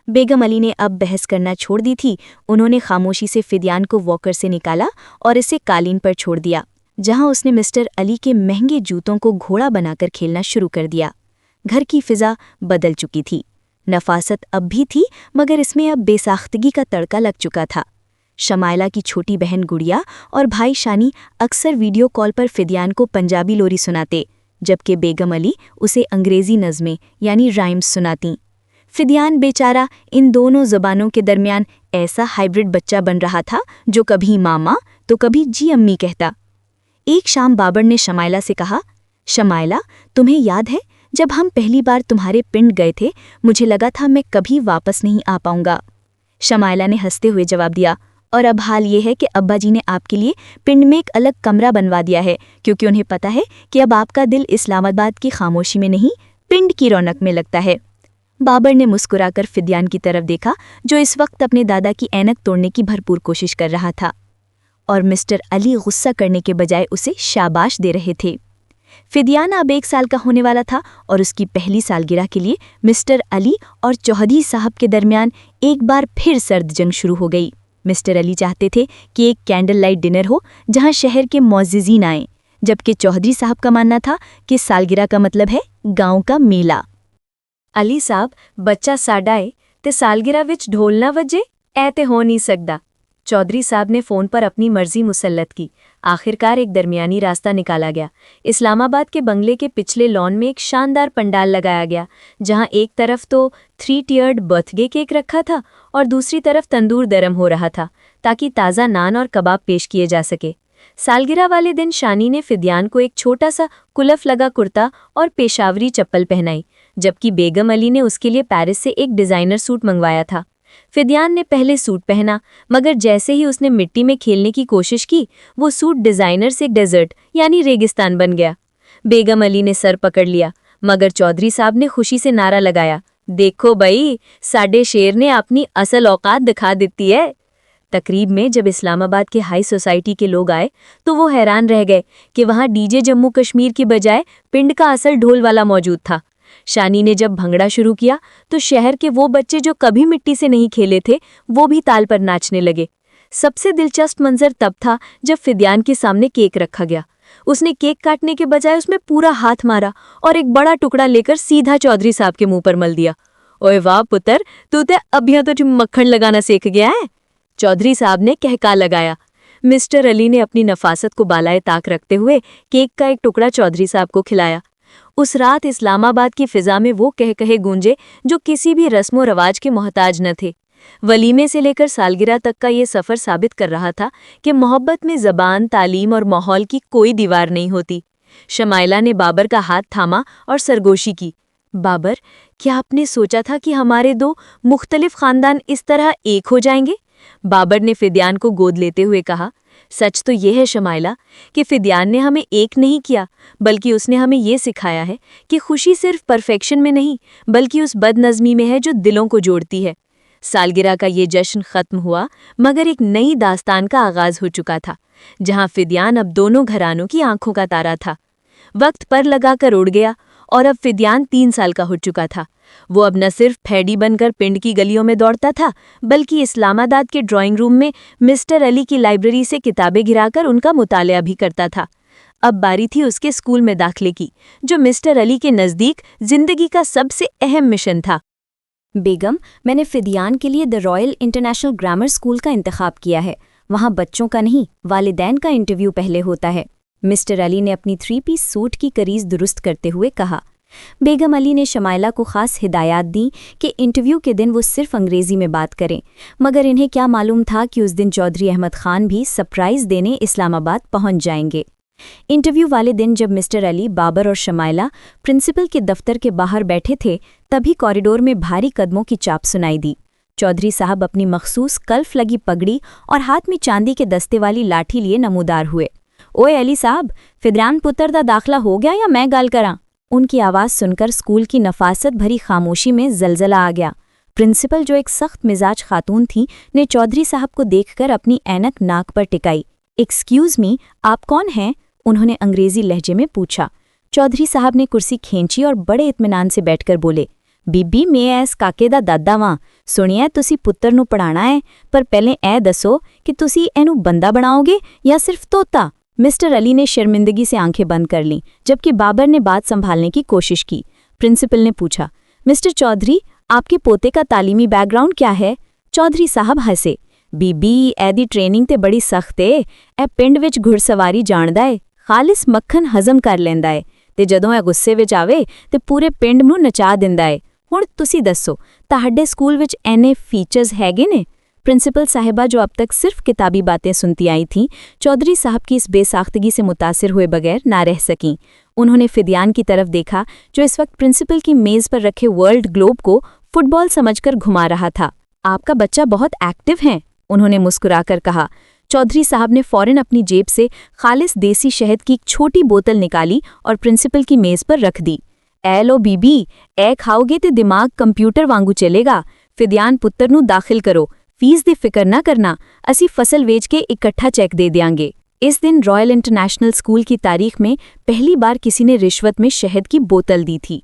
B: بیگم علی نے اب بحث کرنا چھوڑ دی تھی۔ انہوں نے خاموشی سے فدیان کو واکر سے نکالا اور اسے قالین پر چھوڑ دیا، جہاں اس نے مسٹر علی کے مہنگے جوتوں کو گھوڑا بنا کر کھیلنا شروع کر دیا۔ گھر کی فضا بدل چکی تھی۔ نفاست اب بھی تھی، مگر اس میں اب بے ساختگی کا تڑکا لگ چکا تھا۔ شمائلہ کی چھوٹی بہن گڑیا اور بھائی شانی اکثر ویڈیو کال پر فدیان کو پنجابی لوری سناتے، جبکہ بیگم علی اسے انگریزی نظمیں یعنی رائمز سناتیں۔ فدیان بیچارہ ان دونوں زبانوں کے درمیان ایسا ہائبرڈ بچہ بن رہا تھا جو کبھی ماما تو کبھی جی امی کہتا۔ ایک شام بابر نے شمائلہ سے کہا، شمائلہ تمہیں یاد ہے جب ہم پہلی بار تمہارے پنڈ گئے تھے مجھے لگا تھا میں کبھی واپس نہیں آ پاؤں گا۔ شمائلہ نے ہنستے ہوئے جواب دیا، اور اب حال یہ ہے کہ ابا جی نے آپ کے لیے پنڈ میں ایک الگ کمرہ بنوا دیا ہے، کیونکہ انہیں پتا ہے کہ اب آپ کا دل اسلام آباد کی خاموشی میں نہیں پنڈ کی رونق میں لگتا ہے۔ بابر نے مسکرا کر فدیان کی طرف دیکھا جو اس وقت اپنے دادا کی اینک توڑنے کی بھرپور کوشش کر رہا تھا، اور مسٹر علی غصہ کرنے کے بجائے اسے شاباش دے رہے تھے۔ فدیان اب 1 سال کا ہونے والا تھا اور اس کی پہلی سالگرہ کے لیے مسٹر علی اور چودھری صاحب کے درمیان ایک بار پھر سرد جنگ شروع ہو گئی۔ مسٹر علی چاہتے تھے کہ ایک کینڈل لائٹ ڈنر ہو جہاں شہر کے معززین آئیں، جبکہ چودھری صاحب کا ماننا تھا کہ سالگرہ کا مطلب ہے گاؤں کا میلہ۔ علی صاحب بچہ ساڈا ہے تے سالگرہ وچ ڈھول نہ وجے اے تے ہو نہیں سکدا۔ چودھری صاحب نے فون پر اپنی مرضی مسلط کی۔ آخرکار ایک درمیانی راستہ نکالا گیا۔ اسلام آباد کے بنگلے کے پچھلے لان میں ایک شاندار پنڈال لگایا گیا، جہاں ایک طرف تو 3 ٹیئرڈ برتھ ڈے کیک رکھا تھا اور دوسری طرف تندور گرم ہو رہا تھا تاکہ تازہ نان اور کباب پیش کیے جا سکے۔ سالگرہ والے دن شانی نے فدیان کو ایک چھوٹا سا کلف لگا کرتا اور پیشاوری چپل پہنائی، جبکہ بیگم علی نے اس کے لیے پیرس سے ایک ڈیزائنر سوٹ منگوایا تھا۔ فدیان نے پہلے سوٹ پہنا، مگر جیسے ہی اس نے مٹی میں کھیلنے کی کوشش کی وہ سوٹ ڈیزائنر سے ڈیزرٹ یعنی ریگستان بن گیا۔ بیگم علی نے سر پکڑ لیا، مگر چودھری صاحب نے خوشی سے نعرہ لگایا، دیکھو بھائی ساڈے شیر نے اپنی اصل اوقات دکھا دیتی ہے۔ تقریب میں جب اسلام آباد کے ہائی سوسائٹی کے لوگ آئے تو وہ حیران رہ گئے کہ وہاں ڈی جے جموں کشمیر کی بجائے پنڈ کا اصل ڈھول والا موجود تھا۔ شانی نے جب بھنگڑا شروع کیا تو شہر کے وہ بچے جو کبھی مٹی سے نہیں کھیلے تھے وہ بھی تال پر ناچنے لگے۔ سب سے دلچسپ منظر تب تھا جب فدیان کے سامنے کیک رکھا گیا۔ اس نے کیک کاٹنے کے بجائے اس میں پورا ہاتھ مارا اور ایک بڑا ٹکڑا لے کر سیدھا چودھری صاحب کے منہ پر مل دیا۔ اوئے واہ پتر، تو تے ابھیاں تو مکھن لگانا سیکھ گیا ہے، چودھری صاحب نے کہکا لگایا۔
A: مسٹر علی نے اپنی نفاست کو بالائے طاق رکھتے ہوئے کیک کا ایک ٹکڑا چودھری صاحب کو کھلایا۔ اس رات اسلام آباد کی فضا میں وہ کہے گونجے جو کسی بھی رسم و رواج کے محتاج نہ تھے۔ ولیمے سے لے کر سالگرہ تک کا یہ سفر ثابت کر رہا تھا کہ محبت میں زبان، تعلیم اور ماحول کی کوئی دیوار نہیں ہوتی۔ شمائلہ نے بابر کا ہاتھ تھاما اور سرگوشی کی۔ بابر، کیا آپ نے سوچا تھا کہ ہمارے دو مختلف خاندان اس طرح ایک ہو جائیں گے؟ بابر نے فدیان کو گود لیتے ہوئے کہا، سچ تو یہ ہے شمائلہ کہ فدیان نے ہمیں ایک نہیں کیا، بلکہ اس نے ہمیں یہ سکھایا ہے کہ خوشی صرف پرفیکشن میں نہیں بلکہ اس بد نظمی میں ہے جو دلوں کو جوڑتی ہے۔ سالگرہ کا یہ جشن ختم ہوا، مگر ایک نئی داستان کا آغاز ہو چکا تھا، جہاں فدیان اب دونوں گھرانوں کی آنکھوں کا تارا تھا۔ وقت پر لگا کر اڑ گیا اور اب فدیان 3 سال کا ہو چکا تھا۔ وہ اب نہ صرف پھیڑی بن کر پنڈ کی گلیوں میں دوڑتا تھا، بلکہ اسلام آباد کے ڈرائنگ روم میں مسٹر علی کی لائبریری سے کتابیں گرا کر ان کا مطالعہ بھی کرتا تھا۔ اب باری تھی اس کے اسکول میں داخلے کی، جو مسٹر علی کے نزدیک زندگی کا سب سے اہم مشن تھا۔
B: بیگم، میں نے فدیان کے لیے دی رائل انٹرنیشنل گرامر اسکول کا انتخاب کیا ہے۔ وہاں بچوں کا نہیں، والدین کا انٹرویو پہلے ہوتا ہے، مسٹر علی نے اپنی 3 پیس سوٹ کی کریز درست کرتے ہوئے کہا۔ بیگم علی نے شمائلہ کو خاص ہدایات دیں کہ انٹرویو کے دن وہ صرف انگریزی میں بات کریں، مگر انہیں کیا معلوم تھا کہ اس دن چودھری احمد خان بھی سرپرائز دینے اسلام آباد پہنچ جائیں گے۔ انٹرویو والے دن جب مسٹر علی، بابر اور شمائلہ پرنسپل کے دفتر کے باہر بیٹھے تھے، تبھی کوریڈور میں بھاری قدموں کی چاپ سنائی دی۔ چودھری صاحب اپنی مخصوص کلف لگی پگڑی اور ہاتھ میں چاندی کے دستے والی لاٹھی لیے نمودار ہوئے۔ اوئے علی صاحب، فدیان پتر دا داخلہ ہو گیا یا میں گال کراں؟ ان کی آواز سن کر اسکول کی نفاست بھری خاموشی میں زلزلہ آ گیا۔ پرنسپل، جو ایک سخت مزاج خاتون تھیں، نے چودھری صاحب کو دیکھ کر اپنی اینک ناک پر ٹکائی۔ ایکسکیوز می، آپ کون ہیں؟ انہوں نے انگریزی لہجے میں پوچھا۔ چودھری صاحب نے کرسی کھینچی اور بڑے اطمینان سے بیٹھ کر بولے، بی بی میں ایس کاکے دا دادا واں، سنیا تسی پتر نو پڑھانا ہے، پر پہلے اے دسو کہ تسی اینو بندہ بناؤ گے یا صرف طوطا؟ مسٹر علی نے شرمندگی سے آنکھیں بند کر لیں، جبکہ بابر نے بات سنبھالنے کی کوشش کی۔ پرنسپل نے پوچھا، مسٹر چودھری، آپ کے پوتے کا تعلیمی بیک گراؤنڈ کیا ہے؟ چودھری صاحب ہنسے، بی بی اے دی ٹریننگ تے بڑی سخت ہے، اے پنڈ وچ گھڑ سواری جاندا ہے، خالص مکھن ہضم کر لیندا ہے، تے جدوں اے غصے وچ آوے تے پورے پنڈ نوں نچا دیندا ہے۔ ہن تسی دسو، تہاڈے اسکول وچ اینے فیچرز ہیگے نے؟ پرنسپل صاحبہ، جو اب تک صرف کتابی باتیں سنتی آئی تھیں، چودھری صاحب کی اس بے ساختگی سے متاثر ہوئے بغیر نہ رہ سکیں۔ انہوں نے فدیان کی طرف دیکھا، جو اس وقت پرنسپل کی میز پر رکھے ورلڈ گلوب کو فٹ بال سمجھ کر گھما رہا تھا۔ آپ کا بچہ بہت ایکٹیو ہے، انہوں نے مسکرا کر کہا۔ چودھری صاحب نے فوراً اپنی جیب سے خالص دیسی شہد کی ایک چھوٹی بوتل نکالی اور پرنسپل کی میز پر رکھ دی۔ اے لو بی بی، اے کھاؤ گے تے دماغ کمپیوٹر وانگو چلے گا۔ فدیان پتر نو داخل کرو، فیس دی فکر نہ کرنا، اسی فصل ویچ کے اکٹھا چیک دے دیاں گے۔ اس دن رائل انٹرنیشنل اسکول کی تاریخ میں پہلی بار کسی نے رشوت میں شہد کی بوتل دی تھی۔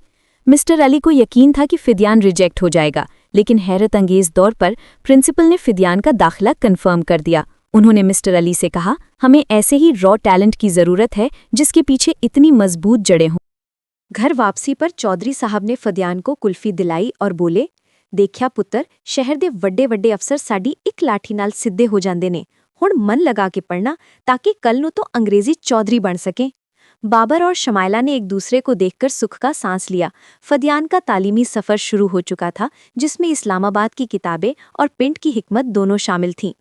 B: مسٹر علی کو یقین تھا کہ فدیان ریجیکٹ ہو جائے گا، لیکن حیرت انگیز طور پر پرنسپل نے فدیان کا داخلہ کنفرم کر دیا۔ انہوں نے مسٹر علی سے کہا، ہمیں ایسے ہی را ٹیلنٹ کی ضرورت ہے جس کے پیچھے اتنی مضبوط جڑیں ہوں۔ گھر واپسی پر چودھری صاحب نے فدیان کو کلفی دلائی اور بولے، دیکھیا پتر، شہر دے وڈے وڈے افسر ساڈی ایک لاٹھی نال سدھے ہو جاندے نے، ہن من لگا کے پڑھنا تاکہ کل نو تو انگریزی چودھری بن سکیں۔ بابر اور شمائلہ نے ایک دوسرے کو دیکھ کر سکھ کا سانس لیا۔ فدیان کا تعلیمی سفر شروع ہو چکا تھا، جس میں اسلام آباد کی کتابیں اور پنڈ کی حکمت دونوں شامل تھیں۔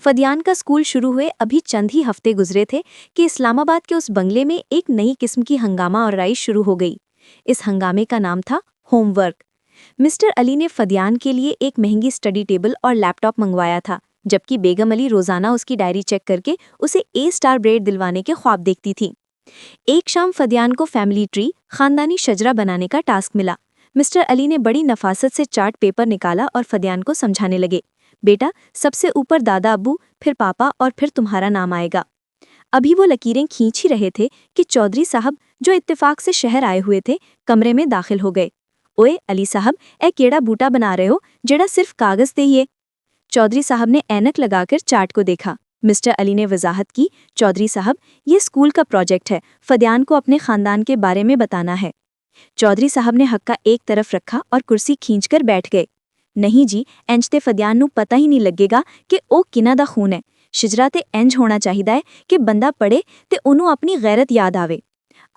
B: فدیان کا اسکول شروع ہوئے ابھی چند ہی ہفتے گزرے تھے کہ اسلام آباد کے اس بنگلے میں ایک نئی قسم کی ہنگامہ آرائی شروع ہو گئی۔ اس ہنگامے کا نام تھا ہوم ورک۔ مسٹر علی نے فدیان کے لیے ایک مہنگی اسٹڈی ٹیبل اور لیپ ٹاپ منگوایا تھا، جبکہ بیگم علی روزانہ اس کی ڈائری چیک کر کے اسے اے اسٹار گریڈ دلوانے کے خواب دیکھتی تھی۔ ایک شام فدیان کو فیملی ٹری، خاندانی شجرہ بنانے کا ٹاسک ملا۔ مسٹر علی نے بڑی نفاست سے چارٹ پیپر نکالا اور فدیان کو سمجھانے لگے، بیٹا، سب سے اوپر دادا ابو، پھر پاپا اور پھر تمہارا نام آئے گا۔ ابھی وہ لکیریں کھینچ ہی رہے تھے کہ چودھری صاحب، جو اتفاق سے شہر آئے ہوئے تھے، کمرے میں داخل ہو گئے۔ اوئے علی صاحب، اے کیڑا بوٹا بنا رہے ہو جڑا صرف کاغذ تے ہی ہے؟ چودھری صاحب نے اینک لگا کر چارٹ کو دیکھا۔ مسٹر علی نے وضاحت کی، چودھری صاحب، یہ اسکول کا پروجیکٹ ہے، فدیان کو اپنے خاندان کے بارے میں بتانا ہے۔ چودھری صاحب نے حق کا ایک طرف رکھا اور کرسی کھینچ کر بیٹھ گئے۔ نہیں جی، انج تے فدیان نو پتہ ہی نہیں لگے گا کہ او کنہ دا خون ہے۔ ਸ਼ਿਜਰਾ ਤੇ ਇੰਜ ਹੋਣਾ ਚਾਹੀਦਾ ਹੈ ਕਿ ਬੰਦਾ ਪੜ੍ਹੇ ਤੇ ਉਹਨੂੰ ਆਪਣੀ ਗੈਰਤ ਯਾਦ ਆਵੇ।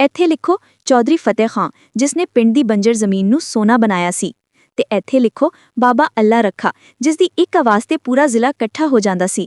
B: ਇੱਥੇ ਲਿਖੋ ਚੌਧਰੀ ਫਤਿਹ ਖਾਂ ਜਿਸ ਨੇ ਪਿੰਡ ਦੀ ਬੰਜਰ ਜ਼ਮੀਨ ਨੂੰ ਸੋਨਾ ਬਣਾਇਆ ਸੀ, ਤੇ ਇੱਥੇ ਲਿਖੋ ਬਾਬਾ ਅੱਲਾ ਰੱਖਾ ਜਿਸ ਦੀ ਇੱਕ ਆਵਾਜ਼ ਤੇ ਪੂਰਾ ਜ਼ਿਲ੍ਹਾ ਇਕੱਠਾ ਹੋ ਜਾਂਦਾ ਸੀ।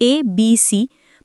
B: ABC